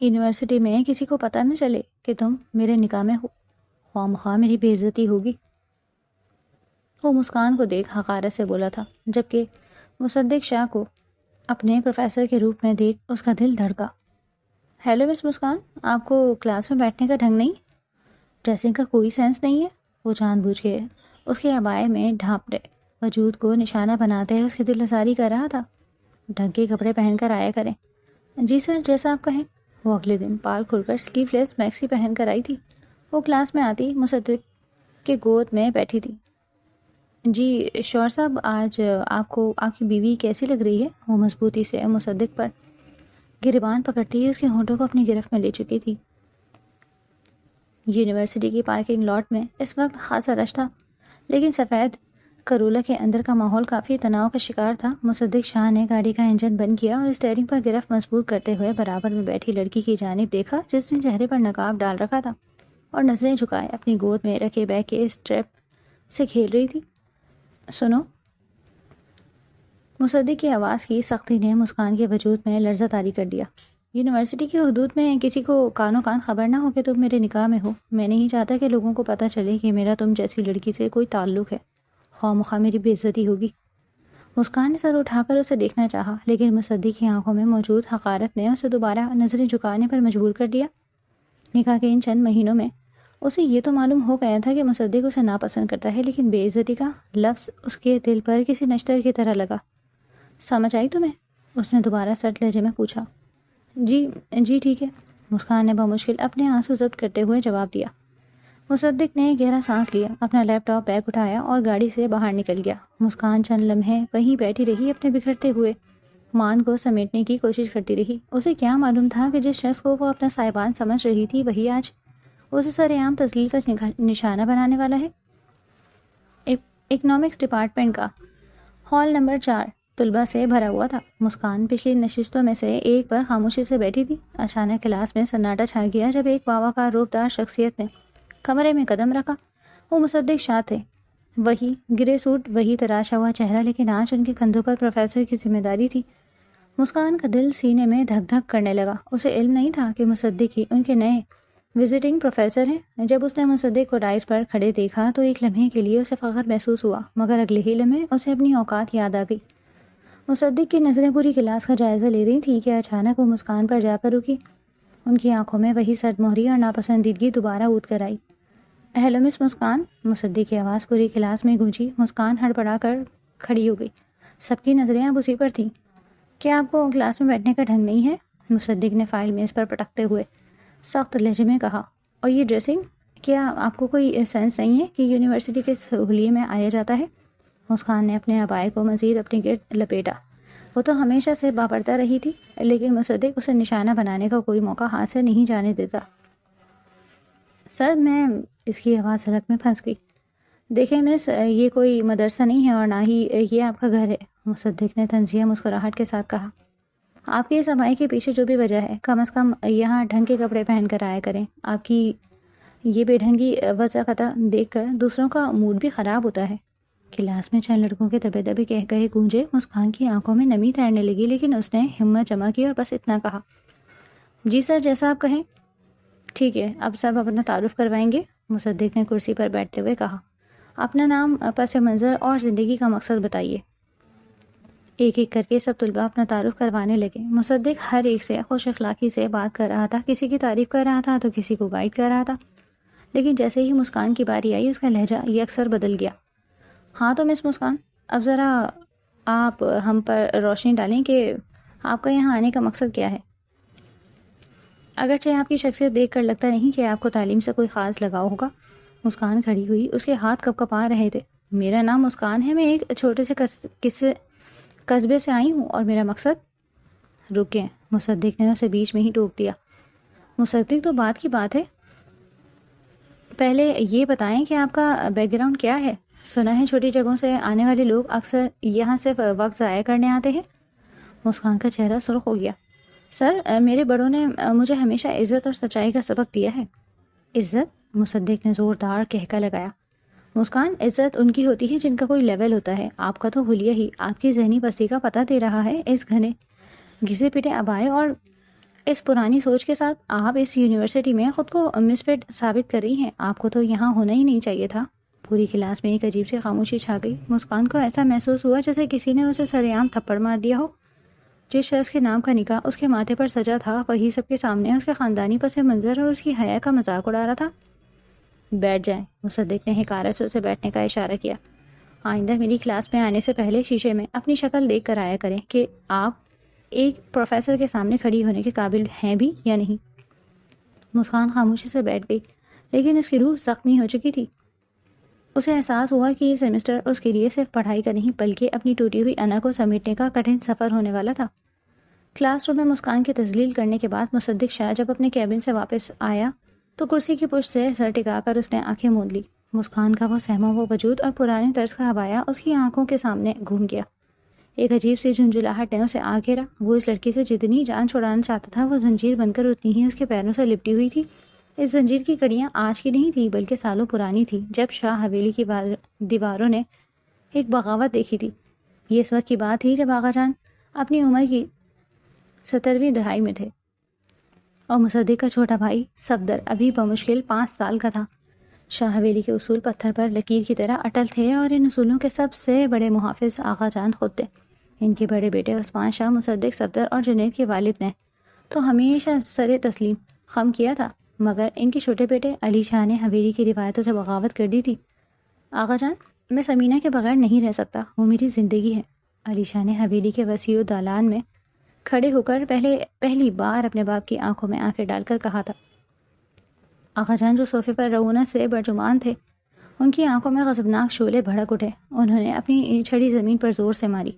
University میں کسی کو پتہ نہ چلے کہ تم میرے نکاح میں ہو، خواہ مخواہ میری بے عزتی ہوگی۔ وہ مسکان کو دیکھ حقارت سے بولا تھا، جبکہ مصدق شاہ کو اپنے پروفیسر کے روپ میں دیکھ اس کا دل دھڑکا۔ ہیلو مس مسکان، آپ کو کلاس میں بیٹھنے کا ڈھنگ نہیں، ڈریسنگ کا کوئی سینس نہیں ہے؟ وہ جان بوجھ کے اس کے عبائے میں ڈھانپٹے وجود کو نشانہ بناتے اس کی دل آزاری کر رہا تھا۔ ڈھنگ کے کپڑے پہن کر آیا کریں۔ جی سر، جیسا آپ کہیں۔ وہ اگلے دن پال کھل کر سلیو لیس میکسی پہن کر آئی تھی۔ وہ کلاس میں آتی مصدق کے گود میں بیٹھی تھی۔ جی شور صاحب، آج آپ کو آپ کی بیوی کیسی لگ رہی ہے؟ وہ مضبوطی سے مصدق پر گریبان پکڑتی ہی اس کے ہونٹوں کو اپنی گرفت میں لے چکی تھی۔ یونیورسٹی کی پارکنگ لاٹ میں اس وقت خاصا رش تھا، لیکن سفید کرولا کے اندر کا ماحول کافی تناؤ کا شکار تھا۔ مصدق شاہ نے گاڑی کا انجن بند کیا اور اسٹیئرنگ پر گرفت مضبوط کرتے ہوئے برابر میں بیٹھی لڑکی کی جانب دیکھا جس نے چہرے پر نقاب ڈال رکھا تھا اور نظریں جھکائے اپنی گود میں رکھے بیگ کے اسٹریپ سے کھیل رہی تھی۔ سنو، مصدق کی آواز کی سختی نے مسکان کے وجود میں لرزہ طاری کر دیا۔ یونیورسٹی کی حدود میں کسی کو کانوں کان خبر نہ ہو کہ تم میرے نکاح میں ہو۔ میں نہیں چاہتا کہ لوگوں کو پتہ چلے کہ میرا تم جیسی لڑکی سے کوئی تعلق ہے، خواہ مخواہ میری بے عزتی ہوگی۔ مسکان نے سر اٹھا کر اسے دیکھنا چاہا، لیکن مصدق کی آنکھوں میں موجود حقارت نے اسے دوبارہ نظریں جھکانے پر مجبور کر دیا۔ نکاح کے ان چند مہینوں میں اسے یہ تو معلوم ہو گیا تھا کہ مصدق اسے ناپسند کرتا ہے، لیکن بے عزتی کا لفظ اس کے دل پر کسی نشتر کی طرح لگا۔ سمجھ آئی تمہیں؟ اس نے دوبارہ سرد لہجے میں پوچھا۔ جی ٹھیک ہے، مسکان نے بمشکل اپنے آنسو ضبط کرتے ہوئے جواب دیا۔ مصدق نے گہرا سانس لیا، اپنا لیپ ٹاپ بیگ اٹھایا اور گاڑی سے باہر نکل گیا۔ مسکان چند لمحے وہیں بیٹھی رہی، اپنے بکھرتے ہوئے مان کو سمیٹنے کی کوشش کرتی رہی۔ اسے کیا معلوم تھا کہ جس شخص کو وہ اپنا صاحبان سمجھ رہی تھی وہی آج اسے سرعام تذلیل کا نشانہ بنانے والا ہے۔ اکنامکس ڈپارٹمنٹ کا ہال نمبر 4 طلباء سے بھرا ہوا تھا۔ مسکان پچھلی نشستوں میں سے ایک پر خاموشی سے بیٹھی تھی۔ اچانک کلاس میں سناٹا چھا گیا جب ایک باوا کا روبدار شخصیت نے کمرے میں قدم رکھا۔ وہ مصدق شاہ تھے، وہی گرے سوٹ، وہی تراشا ہوا چہرہ، لیکن آج ان کے کندھوں پر پروفیسر کی ذمہ داری تھی۔ مسکان کا دل سینے میں دھک دھک کرنے لگا۔ اسے علم نہیں تھا کہ مصدق ہی ان کے نئے وزٹنگ پروفیسر ہیں۔ جب اس نے مصدق کو ڈائس پر کھڑے دیکھا تو ایک لمحے کے لیے اسے فخر محسوس ہوا، مگر اگلے ہی لمحے اسے اپنی اوقات یاد آ گئی۔ مصدق کی نظریں پوری کلاس کا جائزہ لے رہی تھی کہ اچانک وہ مسکان پر جا کر رکی۔ ان کی آنکھوں میں وہی سرد مہری اور ناپسندیدگی دوبارہ اٹھ کر آئی۔ ہیلو مس مسکان، مصدق کی آواز پوری کلاس میں گونجی۔ مسکان ہڑبڑا کر کھڑی ہو گئی۔ سب کی نظریں اب اسی پر تھیں۔ کیا آپ کو کلاس میں بیٹھنے کا ڈھنگ نہیں ہے؟ مصدق نے فائل میز پر پٹکتے ہوئے سخت لہجے میں کہا۔ اور یہ ڈریسنگ، کیا آپ کو کوئی سینس نہیں ہے کہ یونیورسٹی کے حلیے میں آیا جاتا ہے؟ مسکان نے اپنے عبائے کو مزید اپنے گرد لپیٹا۔ وہ تو ہمیشہ سے باپردہ رہی تھی، لیکن مصدق اسے نشانہ بنانے کا کوئی موقع ہاتھ سے نہیں جانے دیتا۔ سر میں، اس کی آواز حلق میں پھنس گئی۔ دیکھیں مس، یہ کوئی مدرسہ نہیں ہے اور نہ ہی یہ آپ کا گھر ہے، مصدق نے طنزیہ مسکراہٹ کے ساتھ کہا۔ آپ کی اس عبائی کے پیچھے جو بھی وجہ ہے، کم از کم یہاں ڈھنگ کے کپڑے پہن کر آیا کریں۔ آپ کی یہ بے ڈھنگی وضاحت دیکھ کر دوسروں کا موڈ بھی خراب ہوتا ہے۔ کلاس میں چند لڑکوں کے دبے دبے کہہ کہے گونجے۔ مسکان کی آنکھوں میں نمی تیرنے لگی، لیکن اس نے ہمت جمع کی اور بس اتنا کہا، جی سر، جیسا آپ کہیں۔ ٹھیک ہے، اب سب اپنا تعارف کروائیں گے، مصدق نے کرسی پر بیٹھتے ہوئے کہا۔ اپنا نام، پس منظر اور زندگی کا مقصد بتائیے۔ ایک ایک کر کے سب طلباء اپنا تعارف کروانے لگے۔ مصدق ہر ایک سے خوش اخلاقی سے بات کر رہا تھا، کسی کی تعریف کر رہا تھا تو کسی کو گائیڈ کر رہا تھا، لیکن جیسے ہی مسکان کی باری آئی اس کا لہجہ یکسر بدل گیا۔ ہاں تو مس مسکان، اب ذرا آپ ہم پر روشنی ڈالیں کہ آپ کا یہاں آنے کا مقصد کیا ہے۔ اگرچہ آپ کی شخصیت دیکھ کر لگتا نہیں کہ آپ کو تعلیم سے کوئی خاص لگاؤ ہوگا۔ مسکان کھڑی ہوئی، اس کے ہاتھ کپ کپا رہے تھے۔ میرا نام مسکان ہے، میں ایک چھوٹے سے قصبے سے آئی ہوں اور میرا مقصد… رکیں، مصدق نے اسے بیچ میں ہی ٹوک دیا۔ مصدق، تو بات کی بات ہے، پہلے یہ بتائیں کہ آپ کا بیک گراؤنڈ کیا ہے؟ سنا ہے چھوٹی جگہوں سے آنے والے لوگ اکثر یہاں صرف وقت ضائع کرنے آتے ہیں۔ مسکان کا چہرہ سرخ ہو گیا۔ سر، میرے بڑوں نے مجھے ہمیشہ عزت اور سچائی کا سبق دیا ہے۔ عزت؟ مصدق نے زوردار کہکا لگایا۔ مسکان، عزت ان کی ہوتی ہے جن کا کوئی لیول ہوتا ہے۔ آپ کا تو حلیہ ہی آپ کی ذہنی پستی کا پتہ دے رہا ہے۔ اس گھنے گھسے پٹے عبائے اور اس پرانی سوچ کے ساتھ آپ اس یونیورسٹی میں خود کو مسفٹ ثابت کر رہی ہیں. آپ کو تو یہاں ہونا ہی نہیں چاہیے تھا. پوری کلاس میں ایک عجیب سی خاموشی چھا گئی. مسکان کو ایسا محسوس ہوا جیسے کسی نے اسے سرعام تھپڑ مار دیا ہو. جس شخص کے نام کا نکاح اس کے ماتھے پر سجا تھا وہی سب کے سامنے اس کے خاندانی پس منظر اور اس کی حیا کا مذاق اڑا رہا تھا. بیٹھ جائیں. مصدق نے حکارت سے اسے بیٹھنے کا اشارہ کیا. آئندہ میری کلاس میں آنے سے پہلے شیشے میں اپنی شکل دیکھ کر آیا کریں کہ آپ ایک پروفیسر کے سامنے کھڑی ہونے کے قابل ہیں بھی یا نہیں. مسکان خاموشی سے بیٹھ گئی لیکن اس کی روح زخمی ہو چکی تھی. اسے احساس ہوا کہ یہ سیمسٹر اس کے لیے صرف پڑھائی کا نہیں بلکہ اپنی ٹوٹی ہوئی انا کو سمیٹنے کا کٹھن سفر ہونے والا تھا. کلاس روم میں مسکان کی تذلیل کرنے کے بعد مصدق شاہ جب اپنے کیبن سے واپس آیا تو کرسی کی پشت سے سر ٹکا کر اس نے آنکھیں موند لی. مسکان کا وہ سہما وہ وجود اور پرانے طرز کا عبایا اس کی آنکھوں کے سامنے گھوم گیا. ایک عجیب سی جھنجھلاہٹ نے اسے آ گھیرا. وہ اس لڑکی سے جتنی جان چھڑانا چاہتا تھا وہ زنجیر بن کر اتنی ہی اس کے پیروں سے لپٹی ہوئی تھی. اس زنجیر کی کڑیاں آج کی نہیں تھی بلکہ سالوں پرانی تھی جب شاہ حویلی کی دیواروں نے ایک بغاوت دیکھی تھی. یہ اس وقت کی بات تھی جب آغا جان اپنی عمر کی 70ویں دہائی میں تھے اور مصدق کا چھوٹا بھائی صفدر ابھی بمشکل 5 سال کا تھا. شاہ حویلی کے اصول پتھر پر لکیر کی طرح اٹل تھے اور ان اصولوں کے سب سے بڑے محافظ آغا جان خود تھے. ان کے بڑے بیٹے عثمان شاہ مصدق صفدر اور جنید کے والد نے تو ہمیشہ سر تسلیم خم کیا تھا مگر ان کے چھوٹے بیٹے علی شاہ نے حویلی کی روایتوں سے بغاوت کر دی تھی. آغا جان میں سمینہ کے بغیر نہیں رہ سکتا. وہ میری زندگی ہے. علی شاہ نے حویلی کے وسیع دالان میں کھڑے ہو کر پہلی بار اپنے باپ کی آنکھوں میں آنکھیں ڈال کر کہا تھا. آغا جان جو صوفے پر رعونت سے برجمان تھے ان کی آنکھوں میں غضبناک شعلے بھڑک اٹھے. انہوں نے اپنی چھڑی زمین پر زور سے ماری.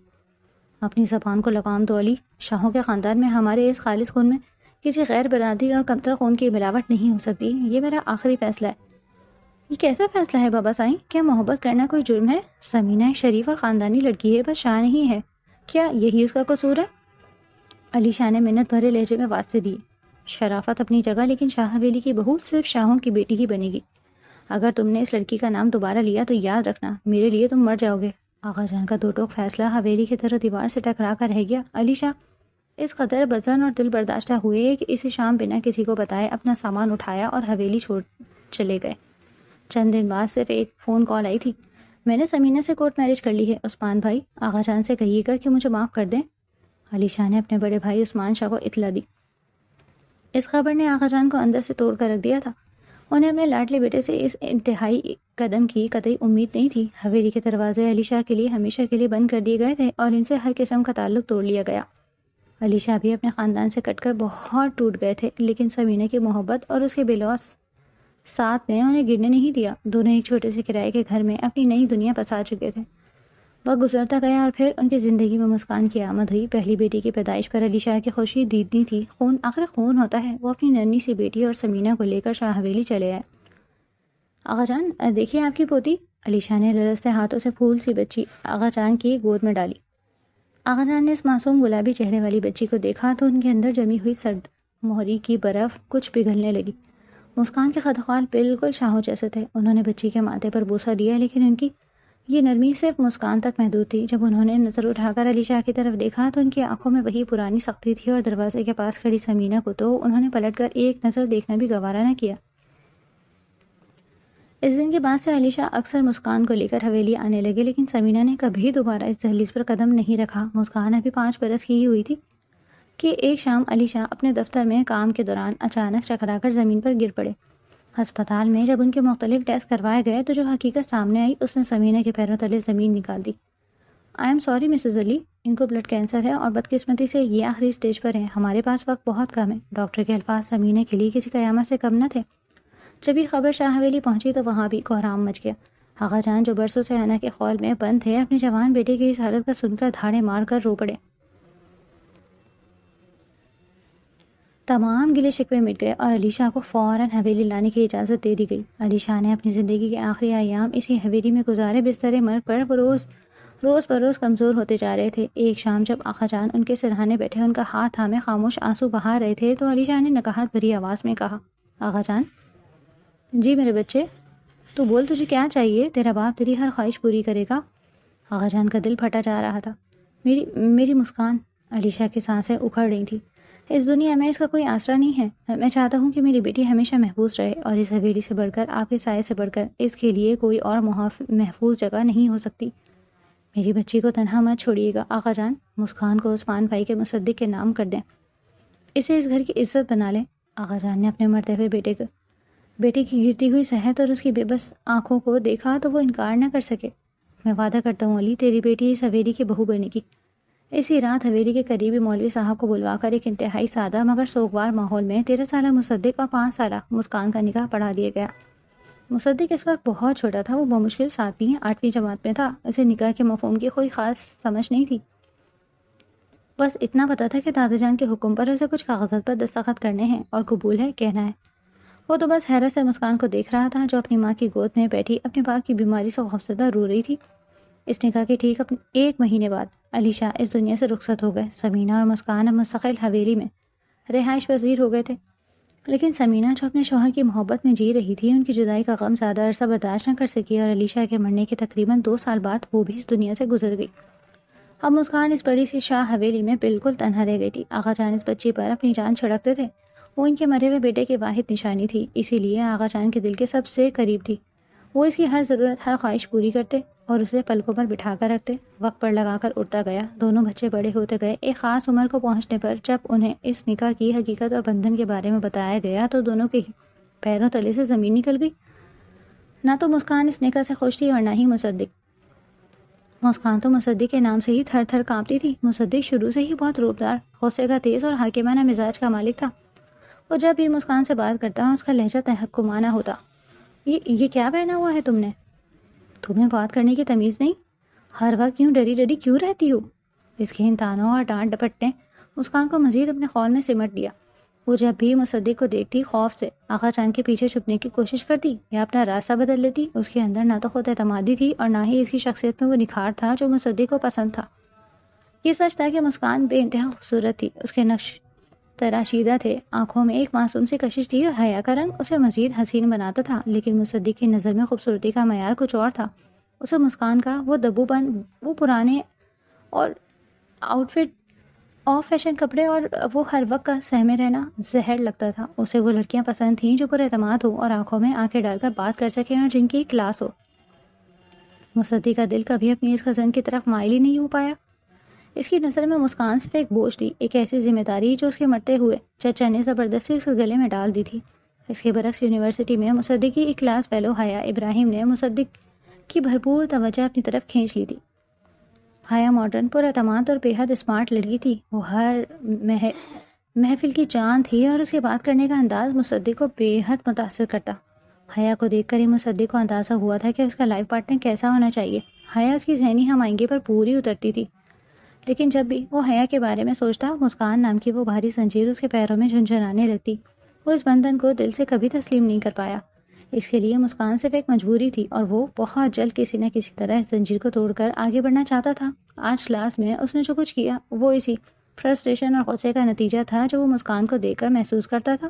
اپنی زبان کو لگام دو علی. شاہوں کے خاندان میں ہمارے اس خالص خون میں کسی غیر برادری اور کمتر خون کی ملاوٹ نہیں ہو سکتی. یہ میرا آخری فیصلہ ہے. یہ کیسا فیصلہ ہے بابا سائیں؟ کیا محبت کرنا کوئی جرم ہے؟ سمینہ ایک شریف اور خاندانی لڑکی ہے بس شاہ نہیں ہے. کیا یہی اس کا قصور ہے؟ علی شاہ نے منت بھرے لہجے میں واسطے دیے. شرافت اپنی جگہ لیکن شاہ حویلی کی بہو صرف شاہوں کی بیٹی ہی بنے گی. اگر تم نے اس لڑکی کا نام دوبارہ لیا تو یاد رکھنا میرے لیے تم مر جاؤ گے. آغا جان کا دو ٹوک فیصلہ حویلی کی طرح دیوار سے ٹکرا کر رہ گیا. علی شاہ اس قدر بزن اور دل برداشتہ ہوئے کہ اسی شام بنا کسی کو بتائے اپنا سامان اٹھایا اور حویلی چھوڑ چلے گئے. چند دن بعد صرف ایک فون کال آئی تھی. میں نے سمینہ سے کورٹ میرج کر لی ہے. عثمان بھائی آغا جان سے کہیے گا کہ مجھے معاف کر دیں. علی شاہ نے اپنے بڑے بھائی عثمان شاہ کو اطلاع دی. اس خبر نے آغا جان کو اندر سے توڑ کر رکھ دیا تھا. انہیں اپنے لاڈلے بیٹے سے اس انتہائی قدم کی قطعی امید نہیں تھی. حویلی کے دروازے علی شاہ کے لیے ہمیشہ کے لیے بند کر دیے گئے تھے اور ان سے ہر قسم کا تعلق توڑ لیا گیا. علی شاہ بھی اپنے خاندان سے کٹ کر بہت ٹوٹ گئے تھے لیکن سمینہ کی محبت اور اس کے بے لوث ساتھ نے انہیں گرنے نہیں دیا. دونوں ایک چھوٹے سے کرائے کے گھر میں اپنی نئی دنیا بسا چکے تھے. وقت گزرتا گیا اور پھر ان کی زندگی میں مسکان کی آمد ہوئی. پہلی بیٹی کی پیدائش پر علی شاہ کی خوشی دیدنی تھی. خون آخر خون ہوتا ہے. وہ اپنی ننھی سی بیٹی اور سمینہ کو لے کر شاہ حویلی چلے آئے. آغا جان دیکھیے آپ کی پوتی. علی شاہ نے لرزتے ہاتھوں سے پھول سی بچی آغا جان کی گود میں ڈالی. آغا جان نے اس معصوم گلابی چہرے والی بچی کو دیکھا تو ان کے اندر جمی ہوئی سرد مہری کی برف کچھ پگھلنے لگی. مسکان کے خدخال بالکل شاہوں جیسے تھے. انہوں نے بچی کے ماتھے پر بوسہ دیا لیکن ان کی یہ نرمی صرف مسکان تک محدود تھی. جب انہوں نے نظر اٹھا کر علی شاہ کی طرف دیکھا تو ان کی آنکھوں میں وہی پرانی سختی تھی اور دروازے کے پاس کھڑی سمینہ کو تو انہوں نے پلٹ کر ایک نظر دیکھنا بھی گوارا نہ کیا. اس دن کے بعد سے علی شاہ اکثر مسکان کو لے کر حویلی آنے لگے لیکن سمینہ نے کبھی دوبارہ اس دہلیز پر قدم نہیں رکھا. مسکان ابھی 5 برس کی ہی ہوئی تھی کہ ایک شام علی شاہ اپنے دفتر میں کام کے دوران اچانک چکرا کر زمین پر گر پڑے. ہسپتال میں جب ان کے مختلف ٹیسٹ کروائے گئے تو جو حقیقت سامنے آئی اس نے سمینہ کے پیروں تلے زمین نکال دی. آئی ایم سوری مسز علی, ان کو بلڈ کینسر ہے اور بدقسمتی سے یہ آخری اسٹیج پر ہیں. ہمارے پاس وقت بہت کم ہے. ڈاکٹر کے الفاظ سمینہ کے لیے کسی قیامت سے کم نہ تھے. جب یہ خبر شاہ حویلی پہنچی تو وہاں بھی کوہرام مچ گیا. آغا جان جو برسوں سے انا کے خول میں بند تھے اپنے جوان بیٹے کی اس حالت کا سن کر دھاڑے مار کر رو پڑے. تمام گلے شکوے مٹ گئے اور علی شاہ کو فوراً حویلی لانے کی اجازت دے دی گئی. علی شاہ نے اپنی زندگی کے آخری ایام اسی حویلی میں گزارے. بستر مرگ پر وہ روز بروز کمزور ہوتے جا رہے تھے. ایک شام جب آغا جان ان کے سرہانے بیٹھے ان کا ہاتھ تھامے خاموش آنسو بہا رہے تھے تو علی شاہ نے نکہت بھری آواز میں کہا, آغا جان. جی میرے بچے, تو بول تجھے کیا چاہیے؟ تیرا باپ تیری ہر خواہش پوری کرے گا. آغا جان کا دل پھٹا جا رہا تھا. میری مسکان. علی شاہ کی سانسیں اکھڑ رہی تھیں. اس دنیا میں اس کا کوئی آسرا نہیں ہے. میں چاہتا ہوں کہ میری بیٹی ہمیشہ محفوظ رہے اور اس حویلی سے بڑھ کر آپ کے سائے سے بڑھ کر اس کے لیے کوئی اور محفوظ جگہ نہیں ہو سکتی. میری بچی کو تنہا مت چھوڑیے گا آقا جان. مسکان کو عثمان بھائی کے مصدق کے نام کر دیں. اسے اس گھر کی عزت بنا لیں. آقا جان نے اپنے مرتے ہوئے بیٹے کی گرتی ہوئی صحت اور اس کی بے بس آنکھوں کو دیکھا تو وہ انکار نہ کر سکے. میں وعدہ کرتا ہوں علی، تیری بیٹی اس حویلی کی بہو بنے گی. اسی رات حویلی کے قریبی مولوی صاحب کو بلوا کر ایک انتہائی سادہ مگر سوگوار ماحول میں 13 سالہ مصدق اور 5 سالہ مسکان کا نکاح پڑھا دیا گیا. مصدق اس وقت بہت چھوٹا تھا. وہ بمشکل 7ویں 8ویں جماعت میں تھا. اسے نکاح کے مفہوم کی کوئی خاص سمجھ نہیں تھی. بس اتنا پتا تھا کہ دادا جان کے حکم پر اسے کچھ کاغذات پر دستخط کرنے ہیں اور قبول ہے کہنا ہے. وہ تو بس حیرت سے مسکان کو دیکھ رہا تھا جو اپنی ماں کی گود میں بیٹھی اپنے باپ کی بیماری سے خوفزدہ رو رہی تھی. اس نکاح کے ٹھیک 1 مہینے بعد علی شاہ اس دنیا سے رخصت ہو گئے. سمینہ اور مسکان اب مستقل حویلی میں رہائش پذیر ہو گئے تھے. لیکن سمینہ جو اپنے شوہر کی محبت میں جی رہی تھی، ان کی جدائی کا غم زیادہ عرصہ برداشت نہ کر سکی اور علی شاہ کے مرنے کے تقریباً 2 سال بعد وہ بھی اس دنیا سے گزر گئی. اب مسکان اس بڑی سی شاہ حویلی میں بالکل تنہا رہ گئی تھی. آقا جان اس بچی پر اپنی جان چھڑکتے تھے. وہ ان کے مرے ہوئے بیٹے کی واحد نشانی تھی، اسی لیے آقا جان کے دل کے سب سے قریب تھی. وہ اس کی ہر ضرورت، ہر خواہش پوری کرتے اور اسے پلکوں پر بٹھا کر رکھتے. وقت پر لگا کر اڑتا گیا. دونوں بچے بڑے ہوتے گئے. ایک خاص عمر کو پہنچنے پر جب انہیں اس نکاح کی حقیقت اور بندھن کے بارے میں بتایا گیا تو دونوں کے پیروں تلے سے زمین نکل گئی. نہ تو مسکان اس نکاح سے خوش تھی اور نہ ہی مصدق. مسکان تو مصدق کے نام سے ہی تھر تھر کانپتی تھی. مصدق شروع سے ہی بہت روبدار، غصے کا تیز اور حاکمانہ مزاج کا مالک تھا. وہ جب بھی مسکان سے بات کرتا اس کا لہجہ تحکمانہ ہوتا. یہ کیا پہنا ہوا ہے تم نے؟ تمہیں بات کرنے کی تمیز نہیں؟ ہر وقت کیوں ڈری ڈری کیوں رہتی ہو؟ اس کے ان تانوں اور ڈانٹ ڈپٹ نے مسکان کو مزید اپنے خول میں سمٹ دیا. وہ جب بھی مصدق کو دیکھتی خوف سے آقا جان کے پیچھے چھپنے کی کوشش کرتی یا اپنا راستہ بدل لیتی. اس کے اندر نہ تو خود اعتمادی تھی اور نہ ہی اس کی شخصیت میں وہ نکھار تھا جو مصدق کو پسند تھا. یہ سچ تھا کہ مسکان بے انتہا خوبصورت تھی. اس کے نقش تراشیدہ تھے، آنکھوں میں ایک معصوم سی کشش تھی اور حیا کا رنگ اسے مزید حسین بناتا تھا. لیکن مصدق کی نظر میں خوبصورتی کا معیار کچھ اور تھا. اسے مسکان کا وہ دبو بند، وہ پرانے اور آؤٹ فٹ، آف فیشن کپڑے اور وہ ہر وقت کا سہمے رہنا زہر لگتا تھا. اسے وہ لڑکیاں پسند تھیں جو پر اعتماد ہو اور آنکھوں میں آنکھیں ڈال کر بات کر سکیں اور جن کی کلاس ہو. مصدق کا دل کبھی اپنی اس کزن کی طرف مائل ہی نہیں ہو پایا. اس کی نظر میں مسکان صرف ایک بوجھ تھی، ایک ایسی ذمہ داری جو اس کے مرتے ہوئے چچا نے زبردستی اس کے گلے میں ڈال دی تھی. اس کے برعکس یونیورسٹی میں مصدق کی ایک کلاس فیلو حیا ابراہیم نے مصدق کی بھرپور توجہ اپنی طرف کھینچ لی تھی. حیا ماڈرن، پر اعتماد اور بے حد اسمارٹ لڑکی تھی. وہ ہر محفل کی جان تھی اور اس کے بات کرنے کا انداز مصدق کو بے حد متاثر کرتا. حیا کو دیکھ کر ہی مصدق کو اندازہ ہوا تھا کہ اس کا لائف پارٹنر کیسا ہونا چاہیے. حیا اس کی ذہنی ہم آہنگی پر پوری اترتی تھی. لیکن جب بھی وہ حیا کے بارے میں سوچتا، مسکان نام کی وہ بھاری زنجیر اس کے پیروں میں جھنجھنانے لگتی. وہ اس بندھن کو دل سے کبھی تسلیم نہیں کر پایا. اس کے لیے مسکان صرف ایک مجبوری تھی اور وہ بہت جلد کسی نہ کسی طرح اس زنجیر کو توڑ کر آگے بڑھنا چاہتا تھا. آج کلاس میں اس نے جو کچھ کیا وہ اسی فرسٹریشن اور غصے کا نتیجہ تھا جو وہ مسکان کو دیکھ کر محسوس کرتا تھا.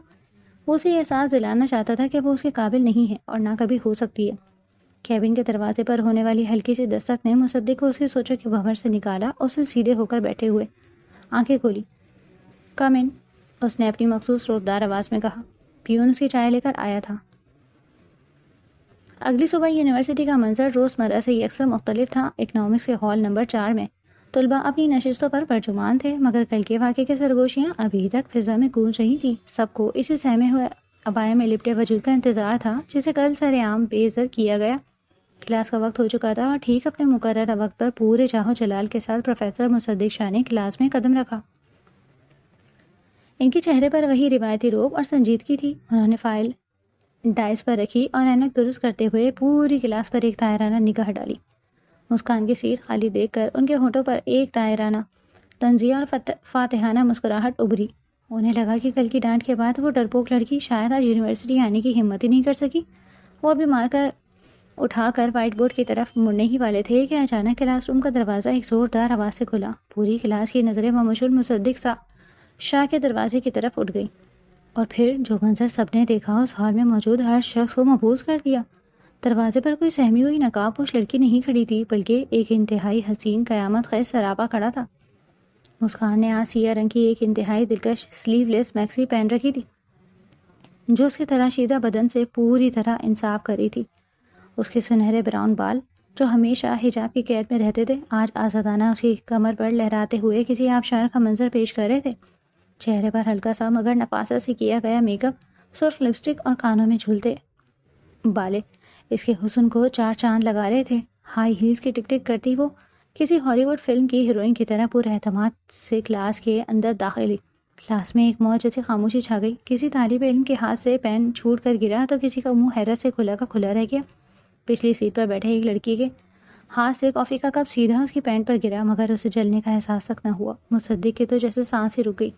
وہ اسے یہ احساس دلانا چاہتا تھا کہ وہ اس کے قابل نہیں ہے اور نہ کبھی ہو سکتی ہے. کیبن کے دروازے پر ہونے والی ہلکی سی دستک نے مصدق کو اس کی سوچوں کے بھنور سے نکالا. اس نے سیدھے ہو کر بیٹھے ہوئے آنکھیں کھولی. کم ان، اس نے اپنی مخصوص روبدار آواز میں کہا. پیون اس کی چائے لے کر آیا تھا. اگلی صبح یونیورسٹی کا منظر روزمرہ سے یکسر مختلف تھا. اکنامکس کے ہال نمبر 4 میں طلباء اپنی نشستوں پر پرجمان تھے، مگر کل کے واقعے کی سرگوشیاں ابھی تک فضا میں گونج رہی تھیں. سب کو اسی سہمے ہوئے عبایا میں لپٹے وجود کا انتظار تھا جسے کل سر عام بے عزت کیا گیا. کلاس کا وقت ہو چکا تھا اور ٹھیک اپنے مقررہ وقت پر پورے چاہو جلال کے ساتھ پروفیسر مصدق شاہ نے کلاس میں قدم رکھا. ان کے چہرے پر وہی روایتی روب اور سنجیدگی تھی. انہوں نے فائل ڈائس پر رکھی اور اینک درست کرتے ہوئے پوری کلاس پر ایک طائرانہ نگاہ ڈالی. مسکان کی سیٹ خالی دیکھ کر ان کے ہونٹوں پر ایک طائرانہ طنزیہ اور فاتحانہ مسکراہٹ ابھری. انہیں لگا کہ کل کی ڈانٹ کے بعد وہ ڈرپوک لڑکی شاید آج یونیورسٹی آنے کی ہمت ہی نہیں کر سکی. وہ ابھی مار کر اٹھا کر وائٹ بورڈ کی طرف مڑنے ہی والے تھے کہ اچانک کلاس روم کا دروازہ ایک زوردار آواز سے کھلا. پوری کلاس کی نظریں بمشہور مصدق شاہ کے دروازے کی طرف اٹھ گئی اور پھر جو منظر سب نے دیکھا اس ہال میں موجود ہر شخص کو مبہوت کر دیا. دروازے پر کوئی سہمی ہوئی نقاب پوش لڑکی نہیں کھڑی تھی، بلکہ ایک انتہائی حسین قیامت خیز سراپا کھڑا تھا. مسکان نے آج سیاہ رنگ کی ایک انتہائی دلکش سلیو لیس میکسی پہن رکھی تھی جو اس کے تراشیدہ بدن سے پوری طرح انصاف کری تھی. اس کے سنہرے براؤن بال جو ہمیشہ حجاب کی قید میں رہتے تھے آج آزادانہ اس کی کمر پر لہراتے ہوئے کسی آبشار کا منظر پیش کر رہے تھے. چہرے پر ہلکا سا مگر نفاست سے کیا گیا میک اپ، سرخ لپسٹک اور کانوں میں جھولتے بالے اس کے حسن کو چار چاند لگا رہے تھے. ہائی ہیلز کی ٹک ٹک کرتی وہ کسی ہالی ووڈ فلم کی ہیروئن کی طرح پورے اعتماد سے کلاس کے اندر داخل ہوئی. کلاس میں ایک موج جیسی خاموشی چھا گئی. کسی طالب علم کے ہاتھ سے پین چھوٹ کر گرا تو کسی کا منہ حیرت سے کھلا کا کھلا رہ گیا. پچھلی سیٹ پر بیٹھے ایک لڑکی کے ہاتھ سے کافی کا کپ سیدھا اس کی پینٹ پر گرا مگر اسے جلنے کا احساس تک نہ ہوا. مصدق کے تو جیسے سانس ہی رک گئی.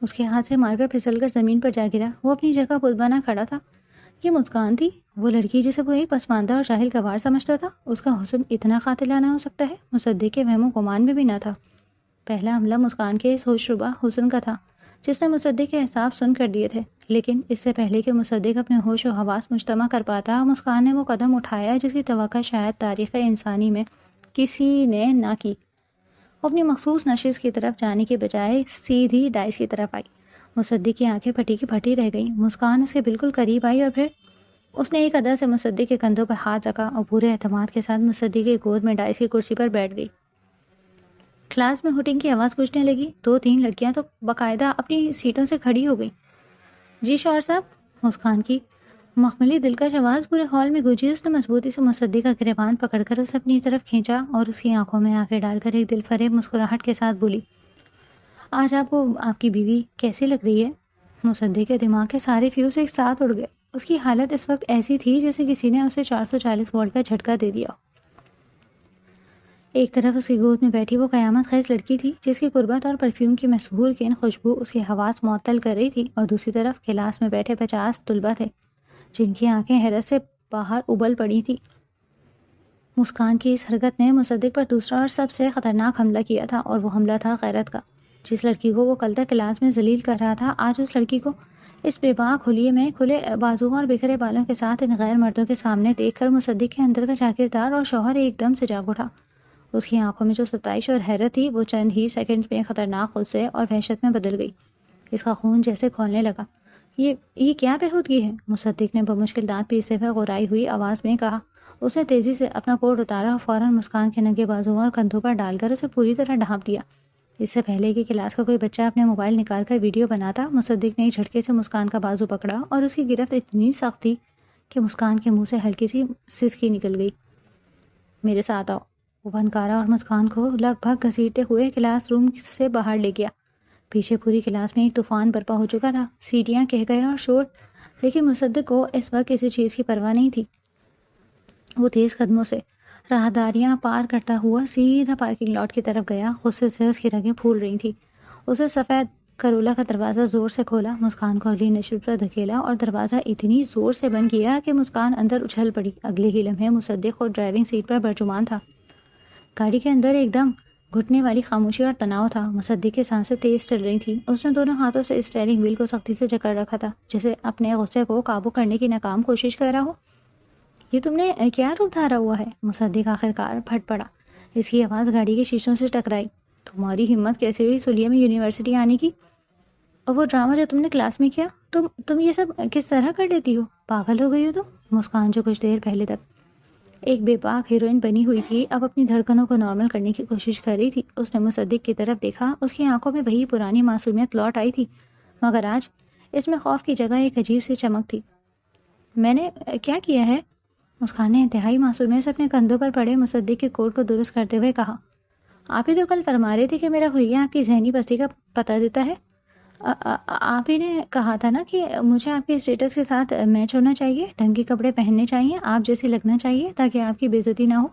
اس کے ہاتھ سے مار کر پھسل کر زمین پر جا گرا. وہ اپنی جگہ بت بنا کھڑا تھا. یہ مسکان تھی، وہ لڑکی جسے وہ ایک پسماندہ اور جاہل گوار سمجھتا تھا. اس کا حسن اتنا قاتلانہ ہو سکتا ہے، مصدق کے وہم و گمان میں بھی نہ تھا. پہلا حملہ مسکان کے اس ہوش ربا حسن کا تھا جس نے مصدق کے اعصاب سن کر دیے تھے. لیکن اس سے پہلے کہ مصدق اپنے ہوش و حواس مجتمع کر پاتا، مسکان نے وہ قدم اٹھایا جس کی توقع شاید تاریخ انسانی میں کسی نے نہ کی. وہ اپنی مخصوص نشست کی طرف جانے کے بجائے سیدھی ڈائس کی طرف آئی. مصدق کی آنکھیں پھٹی کی پھٹی رہ گئیں. مسکان اس کے بالکل قریب آئی اور پھر اس نے ایک ادا سے مصدق کے کندھوں پر ہاتھ رکھا اور پورے اعتماد کے ساتھ مصدق کی گود میں ڈائس کی کرسی پر بیٹھ گئی. کلاس میں ہوٹنگ کی آواز گونجنے لگی. 2-3 لڑکیاں تو باقاعدہ اپنی سیٹوں سے کھڑی ہو گئیں. جی شوہر صاحب، مسکان کی مخملی دلکش آواز پورے ہال میں گونجی. اس نے مضبوطی سے مصدق کا گریبان پکڑ کر اسے اپنی طرف کھینچا اور اس کی آنکھوں میں آنکھیں ڈال کر ایک دل فریب مسکراہٹ کے ساتھ بولی، آج آپ کو آپ کی بیوی کیسی لگ رہی ہے؟ مصدق کے دماغ کے سارے فیوز ایک ساتھ اڑ گئے. اس کی حالت اس وقت ایسی تھی جیسے کسی نے اسے 440 وولٹ کا جھٹکا دے دیا. ایک طرف اس کی گود میں بیٹھی وہ قیامت خیز لڑکی تھی جس کی قربت اور پرفیوم کی مسحور کن خوشبو اس کے حواس معطل کر رہی تھی، اور دوسری طرف کلاس میں بیٹھے 50 طلبہ تھے جن کی آنکھیں حیرت سے باہر ابل پڑی تھیں. مسکان کی اس حرکت نے مصدق پر دوسرا اور سب سے خطرناک حملہ کیا تھا، اور وہ حملہ تھا غیرت کا. جس لڑکی کو وہ کل تک کلاس میں ذلیل کر رہا تھا، آج اس لڑکی کو اس بے باک حلیے میں کھلے بازو اور بکھرے بالوں کے ساتھ ان غیر مردوں کے سامنے دیکھ کر مصدق کے اندر کا جاگیردار اور شوہر ایک دم سے جاگ اٹھا. اس کی آنکھوں میں جو ستائش اور حیرت تھی وہ چند ہی سیکنڈز میں خطرناک غصے اور وحشت میں بدل گئی. اس کا خون جیسے کھولنے لگا. یہ کیا بےہودگی ہے؟ مصدق نے بمشکل دانت پیستے ہوئے غرائی ہوئی آواز میں کہا. اس نے تیزی سے اپنا کوٹ اتارا اور فوراً مسکان کے ننگے بازو اور کندھوں پر ڈال کر اسے پوری طرح ڈھانپ دیا. اس سے پہلے کہ کلاس کا کوئی بچہ اپنے موبائل نکال کر ویڈیو بناتا، مصدق نے ایک جھٹکے سے مسکان کا بازو پکڑا اور اس کی گرفت اتنی سخت تھی کہ مسکان کے منہ سے ہلکی سی سسکی نکل گئی. میرے ساتھ آؤ. وہ بھنکارا اور مسکان کو لگ بھگ گھسیٹتے ہوئے کلاس روم سے باہر لے گیا. پیچھے پوری کلاس میں ایک طوفان برپا ہو چکا تھا. سیٹیاں کہہ گئے اور شور، لیکن مصدق کو اس وقت کسی چیز کی پرواہ نہیں تھی. وہ تیز قدموں سے راہداریاں پار کرتا ہوا سیدھا پارکنگ لاٹ کی طرف گیا. غصے سے اس کی رگیں پھول رہی تھیں. اسے سفید کرولا کا دروازہ زور سے کھولا، مسکان کو اگلی نشست پر دھکیلا اور دروازہ اتنی زور سے بند کیا کہ مسکان اندر اچھل پڑی. اگلے ہی لمحے مصدق خود ڈرائیونگ سیٹ پر برجمان تھا. گاڑی کے اندر ایک دم گھٹنے والی خاموشی اور تناؤ تھا. مصدق کی سانسیں تیز چل رہی تھیں. اس نے دونوں ہاتھوں سے اسٹیئرنگ وہیل کو سختی سے جکڑ رکھا تھا جیسے اپنے غصے کو قابو کرنے کی ناکام کوشش کر رہا ہو. یہ تم نے کیا روپ دھارا ہوا ہے؟ مصدق آخرکار پھٹ پڑا. اس کی آواز گاڑی کے شیشوں سے ٹکرائی. تمہاری ہمت کیسے ہوئی سلیہ میں یونیورسٹی آنے کی؟ اور وہ ڈرامہ جو تم نے کلاس میں کیا، تم یہ سب کس طرح کر لیتی ہو؟ پاگل ہو گئی ہو تم؟ مسکان جو کچھ دیر پہلے تک ایک بے باک ہیروئن بنی ہوئی تھی اب اپنی دھڑکنوں کو نارمل کرنے کی کوشش کر رہی تھی. اس نے مصدق کی طرف دیکھا. اس کی آنکھوں میں وہی پرانی معصومیت لوٹ آئی تھی، مگر آج اس میں خوف کی جگہ ایک عجیب سی چمک تھی. میں نے کیا کیا ہے؟ مسکان نے انتہائی معصومیت سے اپنے کندھوں پر پڑے مصدق کے کوٹ کو درست کرتے ہوئے کہا. آپ ہی تو کل فرما رہے تھے کہ میرا حلیہ آپ کی ذہنی پستی کا پتہ دیتا ہے. آپ ہی نے کہا تھا نا کہ مجھے آپ کے اسٹیٹس کے ساتھ میچ ہونا چاہیے، ڈھنگ کے کپڑے پہننے چاہیے، آپ جیسی لگنا چاہیے تاکہ آپ کی بے عزتی نہ ہو.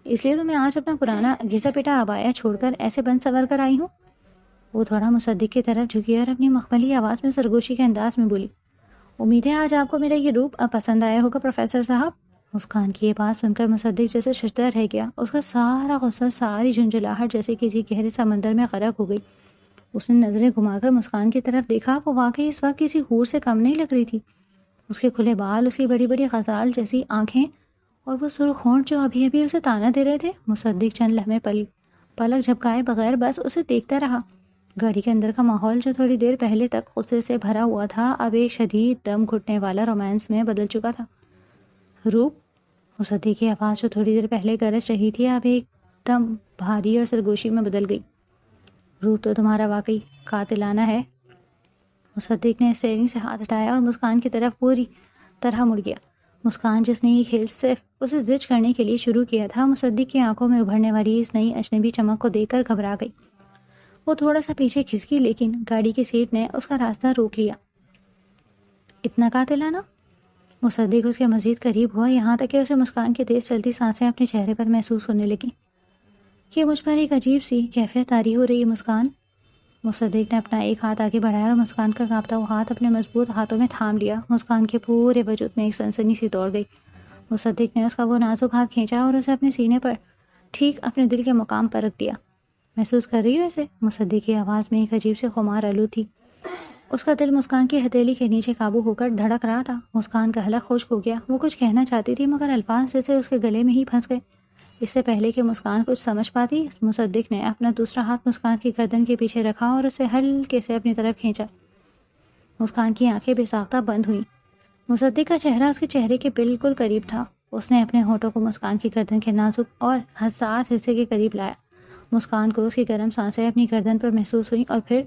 اس لیے تو میں آج اپنا پرانا گھسا پیٹا عبایا چھوڑ کر ایسے بن سنور کر آئی ہوں. وہ تھوڑا مصدق کی طرف جھکی اور اپنی مخملی آواز میں سرگوشی کے انداز میں بولی. امید ہے آج آپ کو میرا یہ روپ پسند آیا ہوگا پروفیسر صاحب. مسکان کی یہ بات سن کر مصدق جیسے ششدر رہ گیا. اس کا سارا غصہ، ساری جھنجھلاہٹ جیسے کسی گہرے سمندر میں غرق ہو گئی. اس نے نظریں گھما کر مسکان کی طرف دیکھا. وہ واقعی اس وقت کسی حور سے کم نہیں لگ رہی تھی. اس کے کھلے بال، اس کی بڑی بڑی غزال جیسی آنکھیں اور وہ سرخ ہونٹ جو ابھی ابھی اسے تانا دے رہے تھے. مصدق چند لمحے پلک جھپکائے بغیر بس اسے دیکھتا رہا۔ گاڑی کے اندر کا ماحول جو تھوڑی دیر پہلے تک غصے سے بھرا ہوا تھا اب ایک شدید دم گھٹنے والا رومانس میں بدل چکا تھا۔ روپ، مصدق کی آواز جو تھوڑی دیر پہلے گرج رہی تھی اب ایک دم بھاری اور سرگوشی میں بدل گئی۔ روپ تو تمہارا واقعی قاتلانہ ہے۔ مصدق نے اسٹیئرنگ سے ہاتھ ہٹایا اور مسکان کی طرف پوری طرح مڑ گیا۔ مسکان جس نے یہ کھیل صرف اسے زج کرنے کے لیے شروع کیا تھا، مصدق کی آنکھوں میں ابھرنے والی اس نئی اجنبی چمک کو دیکھ کر گھبرا گئی۔ وہ تھوڑا سا پیچھے کھسکی لیکن گاڑی کی سیٹ نے اس کا راستہ روک لیا۔ اتنا قاتلانہ؟ مصدق اس کے مزید قریب ہوا، یہاں تک کہ اسے مسکان کی تیز چلتی سانسیں اپنے چہرے پر محسوس ہونے لگیں۔ کہ مجھ پر ایک عجیب سی کیفیت طاری ہو رہی ہے مسکان۔ مصدق نے اپنا ایک ہاتھ آگے بڑھایا اور مسکان کا کانپتا ہوا ہاتھ اپنے مضبوط ہاتھوں میں تھام لیا۔ مسکان کے پورے وجود میں ایک سنسنی سی دوڑ گئی۔ مصدق نے اس کا وہ نازک ہاتھ کھینچا اور اسے اپنے سینے پر ٹھیک اپنے دل کے مقام پر رکھ دیا۔ محسوس کر رہی ہو اسے؟ مصدق کی آواز میں ایک عجیب سے خمار آلو تھی۔ اس کا دل مسکان کی ہتھیلی کے نیچے قابو ہو کر دھڑک رہا تھا۔ مسکان کا حلق خشک ہو گیا۔ وہ کچھ کہنا چاہتی تھی مگر الفاظ جیسے اس کے گلے میں ہی پھنس گئے۔ اس سے پہلے کہ مسکان کچھ سمجھ پاتی، مصدق نے اپنا دوسرا ہاتھ مسکان کی گردن کے پیچھے رکھا اور اسے ہلکے سے اپنی طرف کھینچا۔ مسکان کی آنکھیں بے ساختہ بند ہوئیں۔ مصدق کا چہرہ اس کے چہرے کے بالکل قریب تھا۔ اس نے اپنے ہونٹوں کو مسکان کی گردن کے نازک اور حساس حصے کے قریب لایا۔ مسکان کو اس کی گرم سانسیں اپنی گردن پر محسوس ہوئیں اور پھر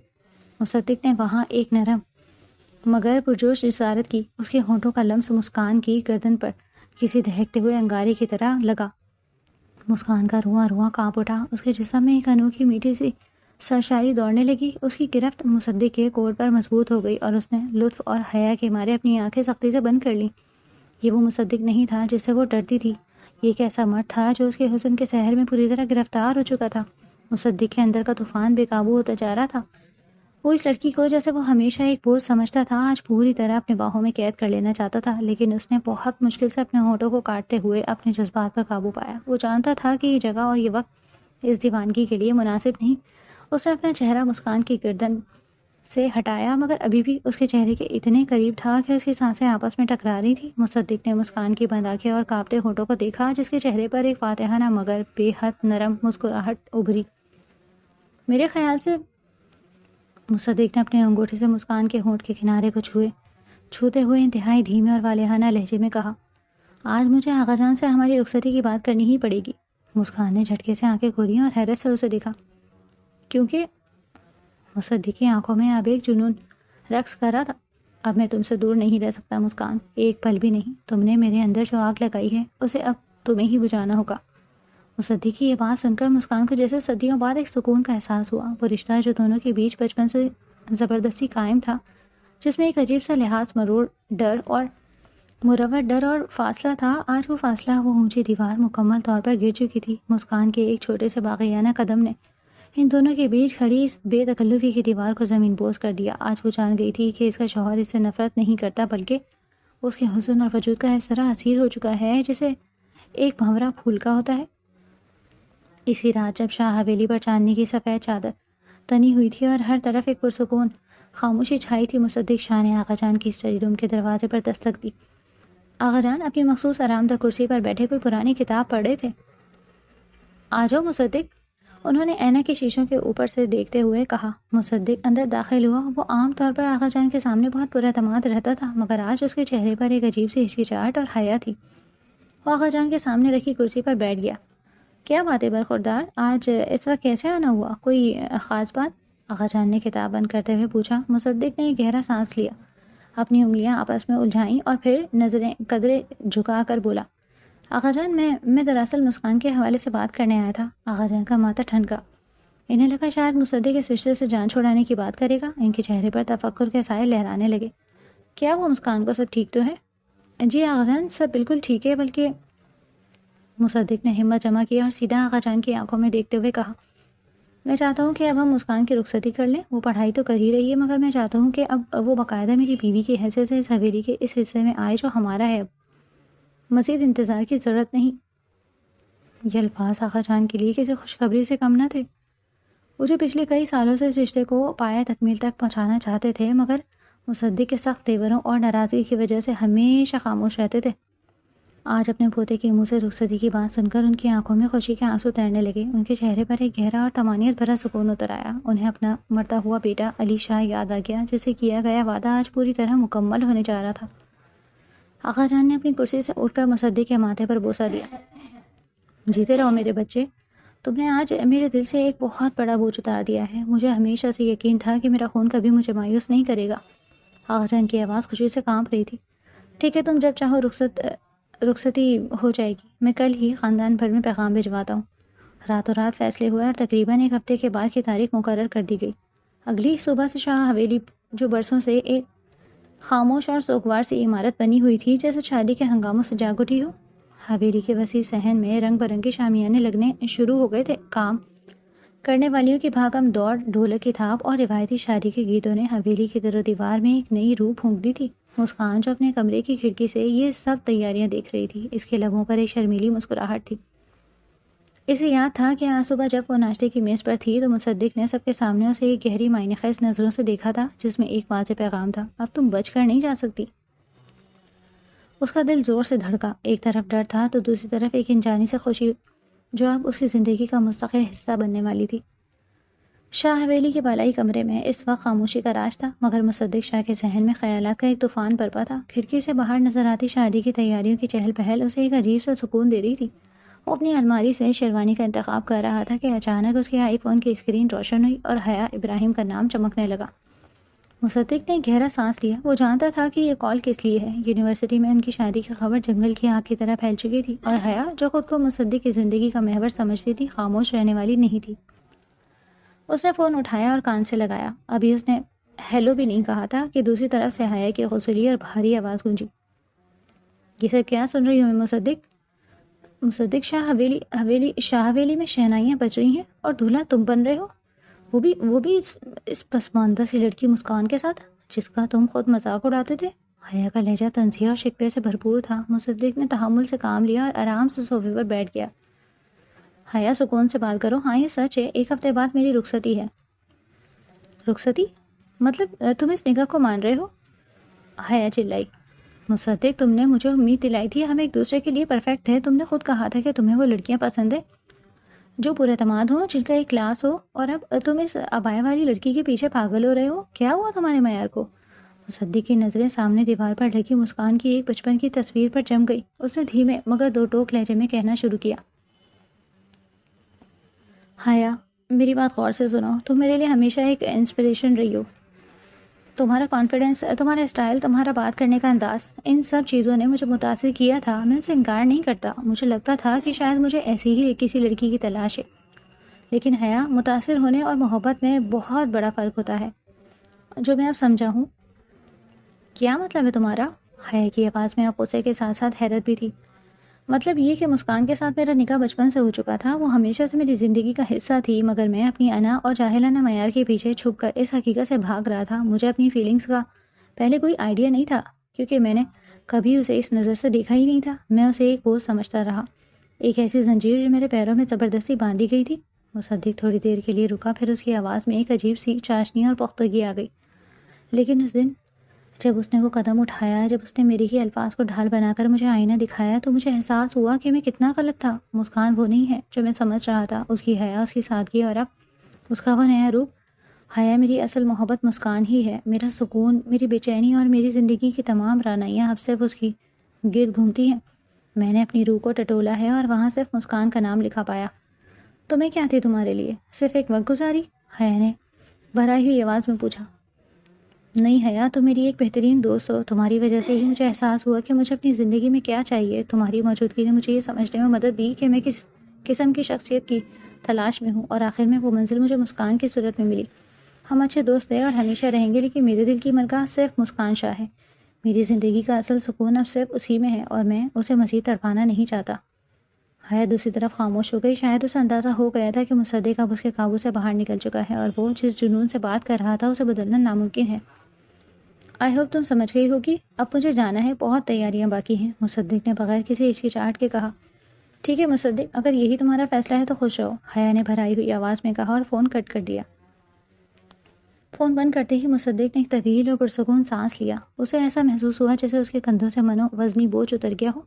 مصدق نے وہاں ایک نرم مگر پرجوش جسارت کی۔ اس کے ہونٹوں کا لمس مسکان کی گردن پر کسی دہکتے ہوئے انگارے کی طرح لگا۔ مسکان کا رواں رواں کانپ اٹھا۔ اس کے جسم میں ایک انوکھی میٹھی سی سرشاری دوڑنے لگی۔ اس کی گرفت مصدق کے کوٹ پر مضبوط ہو گئی اور اس نے لطف اور حیا کے مارے اپنی آنکھیں سختی سے بند کر لیں۔ یہ وہ مصدق نہیں تھا جس سے وہ ڈرتی تھی۔ یہ ایک ایسا مرد تھا جو اس کے حسن کے سحر میں پوری طرح گرفتار ہو چکا تھا۔ مصدق کے اندر کا طوفان بے قابو ہوتا جا رہا تھا۔ وہ اس لڑکی کو جیسے وہ ہمیشہ ایک بوجھ سمجھتا تھا آج پوری طرح اپنے باہوں میں قید کر لینا چاہتا تھا، لیکن اس نے بہت مشکل سے اپنے ہونٹوں کو کاٹتے ہوئے اپنے جذبات پر قابو پایا۔ وہ جانتا تھا کہ یہ جگہ اور یہ وقت اس دیوانگی کے لیے مناسب نہیں۔ اس نے اپنا چہرہ مسکان کی گردن سے ہٹایا مگر ابھی بھی اس کے چہرے کے اتنے قریب تھا کہ اس کی سانسیں آپس میں ٹکرا رہی تھیں۔ مصدق نے مسکان کی بند آنکھیں اور کانپتے ہونٹوں کو دیکھا جس کے چہرے پر ایک فاتحانہ مگر بے حد نرم مسکراہٹ ابھری۔ میرے خیال سے، مصدق نے اپنے انگوٹھے سے مسکان کے ہونٹ کے کنارے کو چھوتے ہوئے انتہائی دھیمے اور والہانہ لہجے میں کہا، آج مجھے آغا جان سے ہماری رخصتی کی بات کرنی ہی پڑے گی۔ مسکان نے جھٹکے سے آنکھیں کھولیں اور حیرت سے اسے دیکھا۔ کیونکہ مصدق کی آنکھوں میں اب ایک جنون رقص کر رہا تھا۔ اب میں تم سے دور نہیں رہ سکتا مسکان، ایک پل بھی نہیں۔ تم نے میرے اندر جو آگ لگائی ہے اسے اب تمہیں ہی بجھانا ہوگا۔ مصدق کی یہ بات سن کر مسکان کو جیسے صدیوں بعد ایک سکون کا احساس ہوا۔ وہ رشتہ جو دونوں کے بیچ بچپن سے زبردستی قائم تھا، جس میں ایک عجیب سا لحاظ مروت ڈر اور فاصلہ تھا، آج وہ فاصلہ، وہ اونچی دیوار مکمل طور پر گر چکی تھی۔ مسکان کے ایک چھوٹے سے باغیانہ قدم نے ان دونوں کے بیچ کھڑی اس بے تکلفی کی دیوار کو زمین بوس کر دیا۔ آج وہ جان گئی تھی کہ اس کا شوہر اس سے نفرت نہیں کرتا بلکہ اس کے حسن اور وجود کا اس طرح اسیر ہو چکا ہے جسے ایک بھنورا پھول کا ہوتا ہے۔ اسی رات جب شاہ حویلی پر چاندنی کی سفید چادر تنی ہوئی تھی اور ہر طرف ایک پرسکون خاموشی چھائی تھی، مصدق شاہ نے آغا جان کی اسٹڈی روم کے دروازے پر دستک دی۔ آغا جان اپنی مخصوص آرام دہ کرسی پر بیٹھے کوئی پرانی کتاب پڑھ رہے تھے۔ آ جاؤ مصدق، انہوں نے اینک کے شیشوں کے اوپر سے دیکھتے ہوئے کہا۔ مصدق اندر داخل ہوا۔ وہ عام طور پر آغا جان کے سامنے بہت پراعتماد رہتا تھا مگر آج اس کے چہرے پر ایک عجیب سی ہچکچاہٹ اور حیا تھی۔ وہ آغا جان کے سامنے رکھی کرسی پر بیٹھ گیا۔ کیا بات ہے برخوردار، آج اس وقت کیسے آنا ہوا؟ کوئی خاص بات؟ آغا جان نے کتاب بند کرتے ہوئے پوچھا۔ مصدق نے ایک گہرا سانس لیا، اپنی انگلیاں آپس میں الجھائیں اور پھر نظریں قدرے جھکا کر بولا، آغا جان میں دراصل مسکان کے حوالے سے بات کرنے آیا تھا۔ آغا جان کا ماتھا ٹھنکا۔ انہیں لگا شاید مصدق اس رشتے سے جان چھوڑانے کی بات کرے گا۔ ان کے چہرے پر تفکر کے سائے لہرانے لگے۔ کیا وہ مسکان کو سب ٹھیک تو ہے؟ جی آغا جان، سب بالکل ٹھیک ہے، بلکہ مصدق نے ہمت جمع کی اور سیدھا آغا جان کی آنکھوں میں دیکھتے ہوئے کہا، میں چاہتا ہوں کہ اب ہم مسکان کی رخصتی کر لیں۔ وہ پڑھائی تو کر ہی رہی ہے مگر میں چاہتا ہوں کہ اب وہ باقاعدہ میری بیوی کی حیثیت سے اس حویلی کے اس حصے میں آئے جو ہمارا ہے۔ اب مزید انتظار کی ضرورت نہیں۔ یہ الفاظ آغا جان کے لیے کسی خوشخبری سے کم نہ تھے۔ وہ جو پچھلے کئی سالوں سے اس رشتے کو پایہ تکمیل تک پہنچانا چاہتے تھے مگر مصدق کے سخت تیوروں اور ناراضگی کی وجہ سے ہمیشہ خاموش رہتے تھے۔ آج اپنے پوتے کے منہ سے رخصتی کی بات سن کر ان کی آنکھوں میں خوشی کے آنسو تیرنے لگے. ان کے چہرے پر ایک گہرا اور طمانینت بھرا سکون اتر آیا. انہیں اپنا مرتا ہوا بیٹا علی شاہ یاد آ گیا جسے کیا گیا وعدہ آج پوری طرح مکمل ہونے جا رہا تھا. آقا جان نے اپنی کرسی سے اٹھ کر مصدق کے ماتھے پر بوسہ دیا. جیتے رہو میرے بچے، تم نے آج میرے دل سے ایک بہت بڑا بوجھ اتار دیا ہے. مجھے ہمیشہ سے یقین تھا کہ میرا خون کبھی مجھے مایوس نہیں کرے گا. آقا جان کی آواز خوشی سے کانپ رہی تھی. ٹھیک ہے، تم جب چاہو رخصتی ہو جائے گی. میں کل ہی خاندان بھر میں پیغام بھجواتا ہوں. راتوں رات فیصلے ہوئے اور تقریباً ایک ہفتے کے بعد کی تاریخ مقرر کر دی گئی. اگلی صبح سے شاہ حویلی، جو برسوں سے ایک خاموش اور سوگوار سی عمارت بنی ہوئی تھی جیسے شادی کے ہنگاموں سے جاگ اٹھی ہو، حویلی کے وسیع صحن میں رنگ برنگے شامیانے لگنے شروع ہو گئے تھے. کام کرنے والیوں کی بھاگم دوڑ، ڈھولک کی تھاپ اور روایتی شادی کے گیتوں نے حویلی کی در و دیوار میں ایک نئی روح پھونک دی تھی. مسکان جو اپنے کمرے کی کھڑکی سے یہ سب تیاریاں دیکھ رہی تھی، اس کے لبوں پر ایک شرمیلی مسکراہٹ تھی. اسے یاد تھا کہ آج صبح جب وہ ناشتے کی میز پر تھی تو مصدق نے سب کے سامنے اسے ایک گہری معنی خیز نظروں سے دیکھا تھا جس میں ایک واضح پیغام تھا: اب تم بچ کر نہیں جا سکتی. اس کا دل زور سے دھڑکا. ایک طرف ڈر تھا تو دوسری طرف ایک انجانی سے خوشی جو اب اس کی زندگی کا مستقل حصہ بننے والی تھی. شاہ حویلی کے بالائی کمرے میں اس وقت خاموشی کا راج تھا، مگر مصدق شاہ کے ذہن میں خیالات کا ایک طوفان برپا تھا. کھڑکی سے باہر نظر آتی شادی کی تیاریوں کی چہل پہل اسے ایک عجیب سا سکون دے رہی تھی. وہ اپنی الماری سے شیروانی کا انتخاب کر رہا تھا کہ اچانک اس کے آئی فون کی اسکرین روشن ہوئی اور حیا ابراہیم کا نام چمکنے لگا. مصدق نے گہرا سانس لیا. وہ جانتا تھا کہ یہ کال کس لیے ہے. یونیورسٹی میں ان کی شادی کی خبر جنگل کی آگ کی طرح پھیل چکی تھی اور حیا، جو خود کو مصدق کی زندگی کا محور سمجھتی تھی، خاموش رہنے والی نہیں تھی. اس نے فون اٹھایا اور کان سے لگایا. ابھی اس نے ہیلو بھی نہیں کہا تھا کہ دوسری طرف سے حیا کی غسلی اور بھاری آواز گونجی. یہ سب کیا سن رہی ہوں میں مصدق شاہ حویلی میں شہنائیاں بج رہی ہیں اور دولہا تم بن رہے ہو، وہ بھی اس پسماندہ سی لڑکی مسکان کے ساتھ جس کا تم خود مذاق اڑاتے تھے. حیا کا لہجہ طنزیہ اور شکوے سے بھرپور تھا. مصدق نے تحمل سے کام لیا اور آرام سے صوفے پر بیٹھ گیا. حیا، سکون سے بات کرو. ہاں، یہ سچ ہے، ایک ہفتے بعد میری رخصتی ہے. رخصتی؟ مطلب تم اس نکاح کو مان رہے ہو؟ حیا چلائی. مصدق، تم نے مجھے امید دلائی تھی، ہم ایک دوسرے کے لیے پرفیکٹ تھے. تم نے خود کہا تھا کہ تمہیں وہ لڑکیاں پسند ہیں جو پراعتماد ہوں، جن کا ایک کلاس ہو، اور اب تم اس عبایا والی لڑکی کے پیچھے پاگل ہو رہے ہو. کیا ہوا تمہارے معیار کو؟ مصدق کی نظریں سامنے دیوار پر ڈھکی مسکان کی ایک بچپن کی تصویر پر جم گئی. اس نے دھیمے مگر دو ٹوک لہجے میں کہنا شروع کیا. حیا، میری بات غور سے سنو. تم میرے لیے ہمیشہ ایک انسپریشن رہی ہو. تمہارا کانفیڈنس، تمہارا اسٹائل، تمہارا بات کرنے کا انداز، ان سب چیزوں نے مجھے متاثر کیا تھا. میں ان سے انکار نہیں کرتا. مجھے لگتا تھا کہ شاید مجھے ایسی ہی کسی لڑکی کی تلاش ہے. لیکن حیا، متاثر ہونے اور محبت میں بہت بڑا فرق ہوتا ہے، جو میں اب سمجھا ہوں. کیا مطلب ہے تمہارا؟ حیا کی آواز میں اب غصے کے ساتھ ساتھ حیرت بھی تھی. مطلب یہ کہ مسکان کے ساتھ میرا نکاح بچپن سے ہو چکا تھا. وہ ہمیشہ سے میری زندگی کا حصہ تھی، مگر میں اپنی انا اور جاہلانہ معیار کے پیچھے چھپ کر اس حقیقت سے بھاگ رہا تھا. مجھے اپنی فیلنگز کا پہلے کوئی آئیڈیا نہیں تھا، کیونکہ میں نے کبھی اسے اس نظر سے دیکھا ہی نہیں تھا. میں اسے ایک بوجھ سمجھتا رہا، ایک ایسی زنجیر جو میرے پیروں میں زبردستی باندھی گئی تھی. مصدق تھوڑی دیر کے لیے رکا، پھر اس کی آواز میں ایک عجیب سی چاشنی اور پختگی آ گئی. لیکن اس دن جب اس نے وہ قدم اٹھایا، جب اس نے میرے ہی الفاظ کو ڈھال بنا کر مجھے آئینہ دکھایا، تو مجھے احساس ہوا کہ میں کتنا غلط تھا. مسکان وہ نہیں ہے جو میں سمجھ رہا تھا. اس کی حیا، اس کی سادگی اور اب اس کا وہ نیا روپ. حیا، میری اصل محبت مسکان ہی ہے. میرا سکون، میری بے چینی اور میری زندگی کی تمام رعنائیاں اب صرف اس کی گرد گھومتی ہیں. میں نے اپنی روح کو ٹٹولا ہے اور وہاں صرف مسکان کا نام لکھا پایا. تو میں کیا تھی تمہارے لیے؟ صرف ایک وقت گزاری؟ حیا نے بھرائی ہوئی آواز میں پوچھا. نہیں حیا، تم میری ایک بہترین دوست ہو. تمہاری وجہ سے ہی مجھے احساس ہوا کہ مجھے اپنی زندگی میں کیا چاہیے. تمہاری موجودگی نے مجھے یہ سمجھنے میں مدد دی کہ میں کس قسم کی شخصیت کی تلاش میں ہوں، اور آخر میں وہ منزل مجھے مسکان کی صورت میں ملی. ہم اچھے دوست تھے اور ہمیشہ رہیں گے، لیکن میرے دل کی ملکہ صرف مسکان شاہ ہے. میری زندگی کا اصل سکون اب صرف اسی میں ہے، اور میں اسے مزید تڑپانا نہیں چاہتا. حیا دوسری طرف خاموش ہو گئی. شاید اسے اندازہ ہو گیا تھا کہ مصدق اب اس کے قابو سے باہر نکل چکا ہے، اور وہ جس جنون سے بات کر رہا تھا اسے بدلنا ناممکن ہے. آئی ہوپ تم سمجھ گئی ہوگی. اب مجھے جانا ہے، بہت تیاریاں باقی ہیں. مصدق نے بغیر کسی ہچکچاہٹ کے کہا. ٹھیک ہے مصدق، اگر یہی تمہارا فیصلہ ہے تو خوش رہو، حیا نے بھرائی ہوئی آواز میں کہا اور فون کٹ کر دیا. فون بند کرتے ہی مصدق نے ایک طویل اور پرسکون سانس لیا. اسے ایسا محسوس ہوا جیسے اس کے کندھوں سے منو وزنی بوجھ اتر گیا ہو.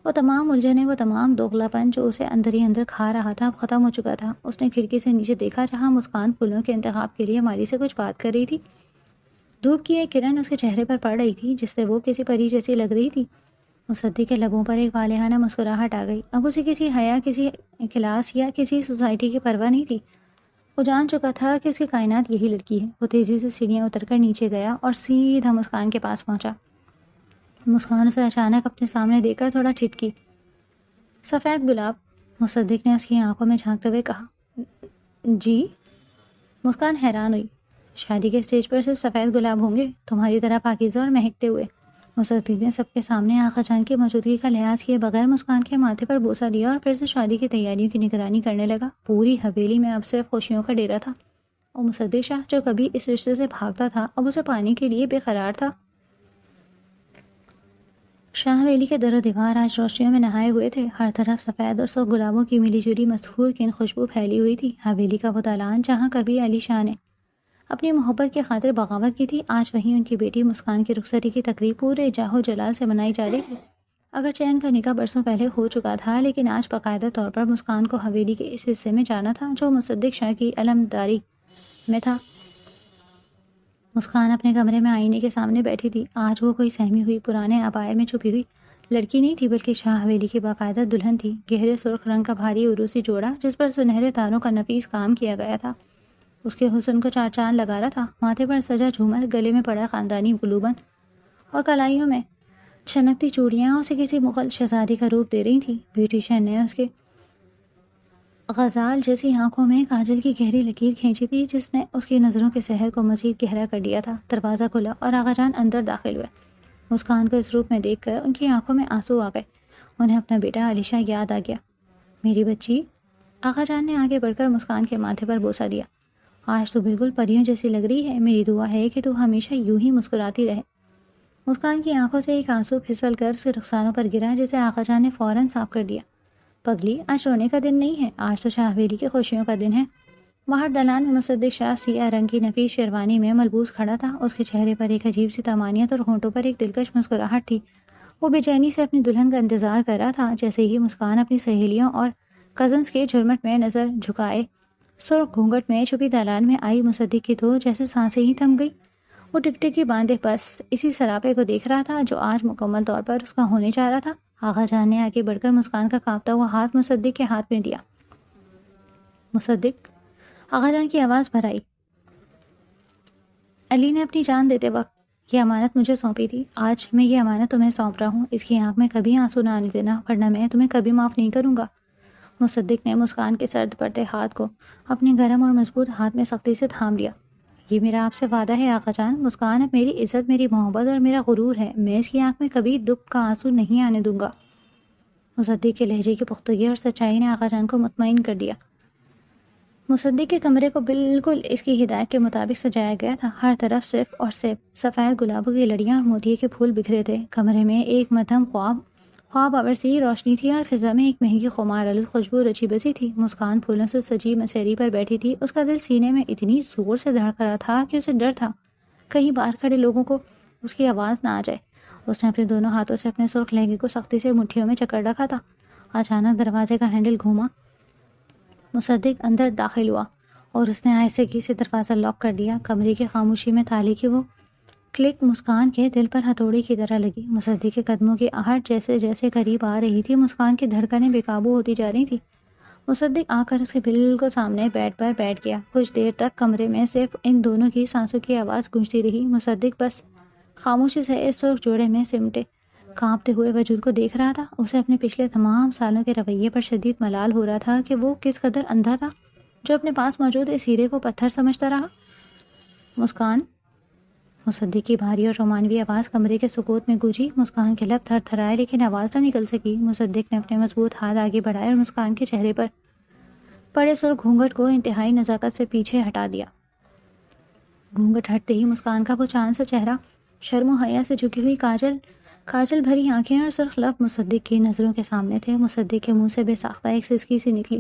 وہ تمام الجھنیں، وہ تمام دوغلاپن جو اسے اندر ہی اندر کھا رہا تھا اب ختم ہو چکا تھا۔ اس نے کھڑکی سے نیچے دیکھا جہاں مسکان پھولوں کے انتخاب کے لیے مالی سے کچھ بات کر رہی تھی۔ دھوپ کی ایک کرن اس کے چہرے پر پڑ رہی تھی جس سے وہ کسی پری جیسی لگ رہی تھی۔ مصدق کے لبوں پر ایک والہانہ مسکراہٹ آ گئی۔ اب اسے کسی حیا، کسی کلاس یا کسی سوسائٹی کی پرواہ نہیں تھی۔ وہ جان چکا تھا کہ اس کی کائنات یہی لڑکی ہے۔ وہ تیزی سے سیڑھیاں اتر کر نیچے گیا اور سیدھا مسکان کے پاس پہنچا۔ مسکان اسے اچانک اپنے سامنے دیکھ کر تھوڑا ٹھٹکی۔ سفید گلاب، مصدق نے اس کی آنکھوں میں جھانکتے ہوئے کہا۔ جی؟ مسکان حیران ہوئی۔ شادی کے اسٹیج پر صرف سفید گلاب ہوں گے، تمہاری طرح پاکیزہ اور مہکتے ہوئے۔ مصدق نے سب کے سامنے آقا جان کی موجودگی کا لحاظ کیے بغیر مسکان کے ماتھے پر بوسہ دیا اور پھر سے شادی کی تیاریوں کی نگرانی کرنے لگا۔ پوری حویلی میں اب صرف خوشیوں کا ڈیرا تھا اور مصدق شاہ جو کبھی اس رشتے سے بھاگتا تھا اب اسے پانے کے لیے بے قرار تھا۔ شاہ حویلی کے در و دیوار آج روشنیوں میں نہائے ہوئے تھے۔ ہر طرف سفید اور سرخ گلابوں کی ملی جلی مسحور کن خوشبو پھیلی ہوئی تھی۔ حویلی کا وہ دالان جہاں کبھی علی شاہ نے اپنی محبت کی خاطر بغاوت کی تھی، آج وہیں ان کی بیٹی مسکان کی رخصتی کی تقریب پورے جاہ و جلال سے منائی جا رہی تھی۔ اگرچہ ان کا نکاح برسوں پہلے ہو چکا تھا لیکن آج باقاعدہ طور پر مسکان کو حویلی کے اس حصے میں جانا تھا جو مصدق شاہ کی علمداری میں تھا۔ مسکان اپنے کمرے میں آئینے کے سامنے بیٹھی تھی۔ آج وہ کوئی سہمی ہوئی پرانے عبائے میں چھپی ہوئی لڑکی نہیں تھی بلکہ شاہ حویلی کی باقاعدہ دلہن تھی۔ گہرے سرخ رنگ کا بھاری عروسی جوڑا جس پر سنہرے تاروں کا نفیس کام کیا گیا تھا اس کے حسن کو چار چاند لگا رہا تھا۔ ماتھے پر سجا جھومر، گلے میں پڑا خاندانی گلوبن اور کلائیوں میں چھنکتی چوڑیاں اسے کسی مغل شہزادی کا روپ دے رہی تھیں۔ بیوٹیشین نے اس کے غزال جیسی آنکھوں میں کاجل کی گہری لکیر کھینچی تھی جس نے اس کی نظروں کے سحر کو مزید گہرا کر دیا تھا۔ دروازہ کھلا اور آغا جان اندر داخل ہوئے۔ مسکان کو اس روپ میں دیکھ کر ان کی آنکھوں میں آنسو آ گئے۔ انہیں اپنا بیٹا علی شاہ یاد آ گیا۔ میری بچی، آغا جان نے آگے بڑھ کر مسکان کے ماتھے پر بوسہ دیا۔ آج تو بالکل پریوں جیسی لگ رہی ہے۔ میری دعا ہے کہ تو ہمیشہ یوں ہی مسکراتی رہے۔ مسکان کی آنکھوں سے ایک آنسو پھسل کر اس کے رخسانوں پر گرا جسے آغا جان نے فوراً صاف کر دیا۔ پگلی، آج رونے کا دن نہیں ہے، آج تو شاہ حویلی کی خوشیوں کا دن ہے۔ باہر دلان میں مصدق شاہ سیاہ رنگ کی نفیس شیروانی میں ملبوس کھڑا تھا۔ اس کے چہرے پر ایک عجیب سی طمانینت اور ہونٹوں پر ایک دلکش مسکراہٹ تھی۔ وہ بے چینی سے اپنی دلہن کا انتظار کر رہا تھا۔ جیسے ہی مسکان اپنی سہیلیوں اور کزنز کے جھرمٹ میں نظر جھکائے سرخ گھونگھٹ میں چھپی دالان میں آئی مصدق کی تو جیسے سانسیں ہی تھم گئی۔ وہ ٹکٹکی باندھے بس اسی سراپے کو دیکھ رہا تھا جو آج مکمل طور پر اس کا ہونے جا رہا تھا۔ آغا جان نے آگے بڑھ کر مسکان کا کانپتا ہوا ہاتھ مصدق کے ہاتھ میں دیا۔ مصدق، آغا جان کی آواز بھر آئی۔ علی نے اپنی جان دیتے وقت یہ امانت مجھے سونپی تھی۔ آج میں یہ امانت تمہیں سونپ رہا ہوں۔ اس کی آنکھ میں کبھی آنسو نہ آنے دینا ورنہ میں تمہیں کبھی معاف نہیں کروں گا۔ مصدق نے مسکان کے سرد پڑتے ہاتھ کو اپنے گرم اور مضبوط ہاتھ میں سختی سے تھام لیا۔ یہ میرا آپ سے وعدہ ہے آقا جان، مسکان اب میری عزت، میری محبت اور میرا غرور ہے۔ میں اس کی آنکھ میں کبھی دکھ کا آنسو نہیں آنے دوں گا۔ مصدق کے لہجے کی پختگی اور سچائی نے آقا جان کو مطمئن کر دیا۔ مصدق کے کمرے کو بالکل اس کی ہدایت کے مطابق سجایا گیا تھا۔ ہر طرف صرف اور صرف سفید گلابوں کی لڑیاں اور موتیے کے پھول بکھرے تھے۔ کمرے میں ایک مدھم خواب آور سی روشنی تھی اور فضا میں ایک مہنگی خمار الگ خوشبو رچی بسی تھی۔ مسکان پھولوں سے سجی مسیری پر بیٹھی تھی۔ اس کا دل سینے میں اتنی زور سے دھڑک رہا تھا کہ اسے ڈر تھا کہیں باہر کھڑے لوگوں کو اس کی آواز نہ آ جائے۔ اس نے اپنے دونوں ہاتھوں سے اپنے سرخ لہنگے کو سختی سے مٹھیوں میں جکڑ رکھا تھا۔ اچانک دروازے کا ہینڈل گھوما، مصدق اندر داخل ہوا اور اس نے آہستگی سے دروازہ لاک کر دیا۔ کمرے کی خاموشی میں تالے کی وہ کلک مسکان کے دل پر ہتھوڑی کی طرح لگی۔ مصدق کے قدموں کی آہٹ جیسے جیسے قریب آ رہی تھی مسکان کی دھڑکنیں بے قابو ہوتی جا رہی تھی۔ مصدق آ کر اس کے بالکل سامنے بیڈ پر بیٹھ گیا۔ کچھ دیر تک کمرے میں صرف ان دونوں کی سانسوں کی آواز گونجتی رہی۔ مصدق بس خاموشی سے اس سرخ جوڑے میں سمٹے کانپتے ہوئے وجود کو دیکھ رہا تھا۔ اسے اپنے پچھلے تمام سالوں کے رویے پر شدید ملال ہو رہا تھا کہ وہ کس قدر اندھا تھا جو اپنے پاس موجود اس ہیرے کو پتھر سمجھتا رہا۔ مسکان، مصدق کی بھاری اور رومانوی آواز کمرے کے سکوت میں گونجی۔ مسکان کے لب تھر تھرائے لیکن آواز نہ نکل سکی۔ مصدق نے اپنے مضبوط ہاتھ آگے بڑھائے اور مسکان کے چہرے پر پڑے سرخ گھونگھٹ کو انتہائی نزاکت سے پیچھے ہٹا دیا۔ گھونگھٹ ہٹتے ہی مسکان کا وہ چاند سا چہرہ، شرم و حیا سے جھکی ہوئی کاجل بھری آنکھیں اور سرخ لب مصدق کی نظروں کے سامنے تھے۔ مصدق کے منہ سے بے ساختہ ایک سسکی سی نکلی۔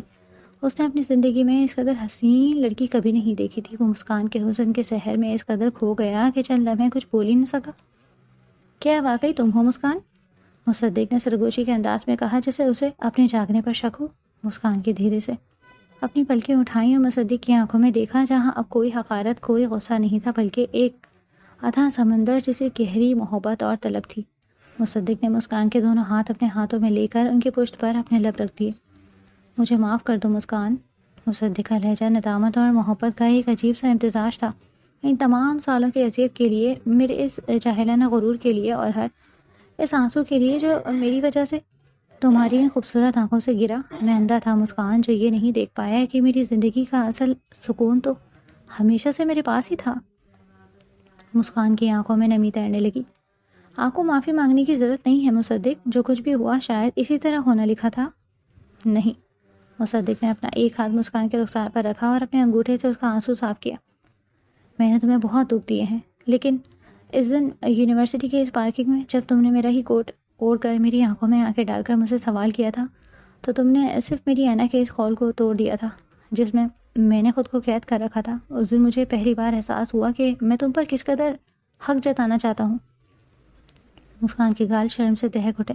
اس نے اپنی زندگی میں اس قدر حسین لڑکی کبھی نہیں دیکھی تھی۔ وہ مسکان کے حسن کے سحر میں اس قدر کھو گیا کہ چند لمحے کچھ بول ہی نہ سکا۔ کیا واقعی تم ہو مسکان؟ مصدق نے سرگوشی کے انداز میں کہا جیسے اسے اپنے جاگنے پر شک ہو۔ مسکان کی دھیرے سے اپنی پلکیں اٹھائیں اور مصدق کی آنکھوں میں دیکھا، جہاں اب کوئی حقارت، کوئی غصہ نہیں تھا، بلکہ ایک اتھاہ سمندر جسے گہری محبت اور طلب تھی۔ مصدق نے مسکان کے دونوں ہاتھ اپنے ہاتھوں میں لے کر ان کی پشت پر اپنے لب رکھ دیے۔ مجھے معاف کر دو مسکان۔ مصدق کا لہجہ ندامت اور محبت کا ایک عجیب سا امتزاج تھا۔ ان تمام سالوں کی اذیت کے لیے، میرے اس جاہلانہ غرور کے لیے، اور ہر اس آنسو کے لیے جو میری وجہ سے تمہاری ان خوبصورت آنکھوں سے گرا۔ میں اندھا تھا مسکان، جو یہ نہیں دیکھ پایا کہ میری زندگی کا اصل سکون تو ہمیشہ سے میرے پاس ہی تھا۔ مسکان کی آنکھوں میں نمی تیرنے لگی۔ آپ کو معافی مانگنے کی ضرورت نہیں ہے مصدق، جو کچھ بھی ہوا شاید اسی طرح ہونا لکھا تھا۔ نہیں۔ مصدق نے اپنا ایک ہاتھ مسکان کے رخسار پر رکھا اور اپنے انگوٹھے سے اس کا آنسو صاف کیا۔ میں نے تمہیں بہت دکھ دیے ہیں، لیکن اس دن یونیورسٹی کے اس پارکنگ میں جب تم نے میرا ہی کوٹ اوڑھ کر میری آنکھوں میں آنکھیں ڈال کر مجھ سے سوال کیا تھا، تو تم نے صرف میری اینا کے اس خول کو توڑ دیا تھا جس میں نے خود کو قید کر رکھا تھا۔ اس دن مجھے پہلی بار احساس ہوا کہ میں تم پر کس قدر حق جتانا چاہتا ہوں۔ مسکان کے گال شرم سے دہک اٹھے۔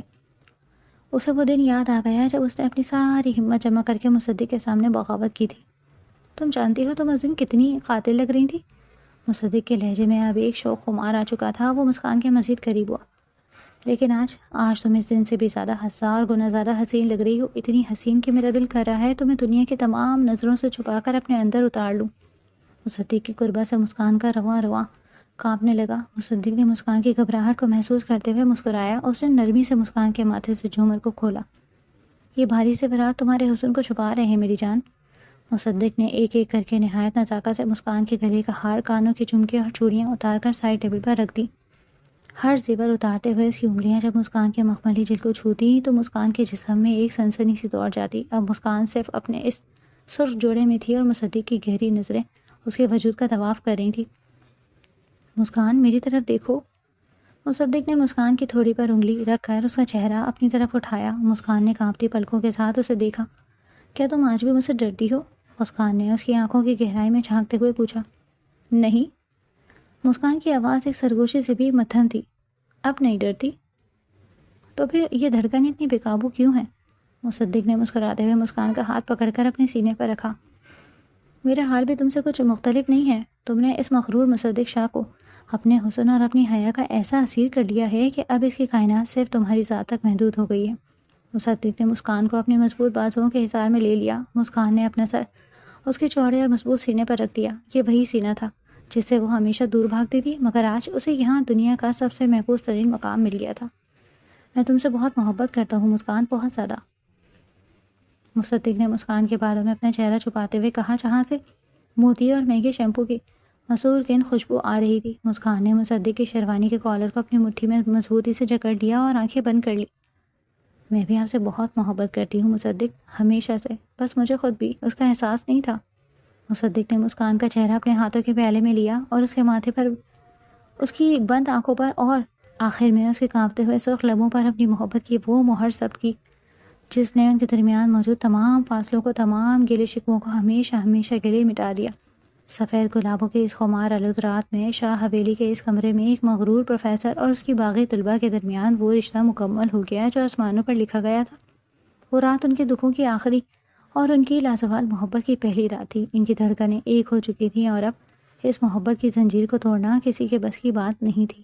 اسے وہ دن یاد آ گیا جب اس نے اپنی ساری ہمت جمع کر کے مصدق کے سامنے بغاوت کی تھی۔ تم جانتی ہو تم اس دن کتنی قاتل لگ رہی تھی۔ مصدق کے لہجے میں اب ایک شوق خمار آ چکا تھا۔ وہ مسکان کے مزید قریب ہوا۔ لیکن آج تم اس دن سے بھی زیادہ 1000 گنا زیادہ حسین لگ رہی ہو، اتنی حسین کہ میرا دل کر رہا ہے تمہیں دنیا کی تمام نظروں سے چھپا کر اپنے اندر اتار لوں۔ مصدق کی قربت سے مسکان کا رواں رواں کانپنے لگا۔ مصدق نے مسکان کی گھبراہٹ کو محسوس کرتے ہوئے مسکرایا۔ اس نے نرمی سے مسکان کے ماتھے سے جھومر کو کھولا۔ یہ بھاری سے برات تمہارے حسن کو چھپا رہے ہیں میری جان۔ مصدق نے ایک ایک کر کے نہایت نزاکت سے مسکان کے گلے کا ہار، کانوں کے جھمکے اور چوڑیاں اتار کر سائڈ ٹیبل پر رکھ دی۔ ہر زیور اتارتے ہوئے اس کی انگلیاں جب مسکان کے مخملی جلد کو چھوتی تو مسکان کے جسم میں ایک سنسنی سی دوڑ جاتی۔ اب مسکان صرف اپنے اس سرخ جوڑے میں تھی اور مصدق کی گہری نظریں اس کے وجود کا طواف کر رہی تھی۔ مسکان میری طرف دیکھو۔ مصدق نے مسکان کی تھوڑی پر انگلی رکھ کر اس کا چہرہ اپنی طرف اٹھایا۔ مسکان نے کانپتی پلکوں کے ساتھ اسے دیکھا۔ کیا تم آج بھی مجھ سے ڈرتی ہو؟ مسکان نے اس کی آنکھوں کی گہرائی میں جھانکتے ہوئے پوچھا۔ نہیں۔ مسکان کی آواز ایک سرگوشی سے بھی متھم تھی۔ اب نہیں ڈرتی؟ تو پھر یہ دھڑکن اتنی بے قابو کیوں ہے؟ مصدق نے مسکراتے ہوئے مسکان کا ہاتھ پکڑ کر اپنے سینے پر رکھا۔ میرا حال بھی تم سے کچھ مختلف نہیں ہے۔ تم نے اس مغرور مصدق شاہ کو اپنے حسن اور اپنی حیا کا ایسا اسیر کر لیا ہے کہ اب اس کی کائنات صرف تمہاری ذات تک محدود ہو گئی ہے۔ مصدق نے مسکان کو اپنی مضبوط بازوؤں کے حصار میں لے لیا۔ مسکان نے اپنا سر اس کے چوڑے اور مضبوط سینے پر رکھ دیا۔ یہ وہی سینہ تھا جس سے وہ ہمیشہ دور بھاگتی تھی، مگر آج اسے یہاں دنیا کا سب سے محفوظ ترین مقام مل گیا تھا۔ میں تم سے بہت محبت کرتا ہوں مسکان، بہت زیادہ۔ مصدق نے مسکان کے بالوں میں اپنا چہرہ چھپاتے ہوئے کہا، جہاں سے موتی اور مہنگے شیمپو کی مسور کن خوشبو آ رہی تھی۔ مسکان نے مصدق کی شیروانی کے کالر کو اپنی مٹھی میں مضبوطی سے جکڑ لیا اور آنکھیں بند کر لی۔ میں بھی آپ سے بہت محبت کرتی ہوں مصدق، ہمیشہ سے، بس مجھے خود بھی اس کا احساس نہیں تھا۔ مصدق نے مسکان کا چہرہ اپنے ہاتھوں کے پیالے میں لیا اور اس کے ماتھے پر، اس کی بند آنکھوں پر اور آخر میں اس کے کانپتے ہوئے سرخ لبوں پر اپنی محبت کی وہ مہر ثبت کی جس نے ان کے درمیان موجود تمام فاصلوں کو، تمام گلے شکووں کو ہمیشہ ہمیشہ گلے مٹا دیا۔ سفید گلابوں کے اس خمار آلود رات میں شاہ حویلی کے اس کمرے میں ایک مغرور پروفیسر اور اس کی باغی طلباء کے درمیان وہ رشتہ مکمل ہو گیا جو آسمانوں پر لکھا گیا تھا۔ وہ رات ان کے دکھوں کی آخری اور ان کی لازوال محبت کی پہلی رات تھی۔ ان کی دھڑکنیں ایک ہو چکی تھیں اور اب اس محبت کی زنجیر کو توڑنا کسی کے بس کی بات نہیں تھی۔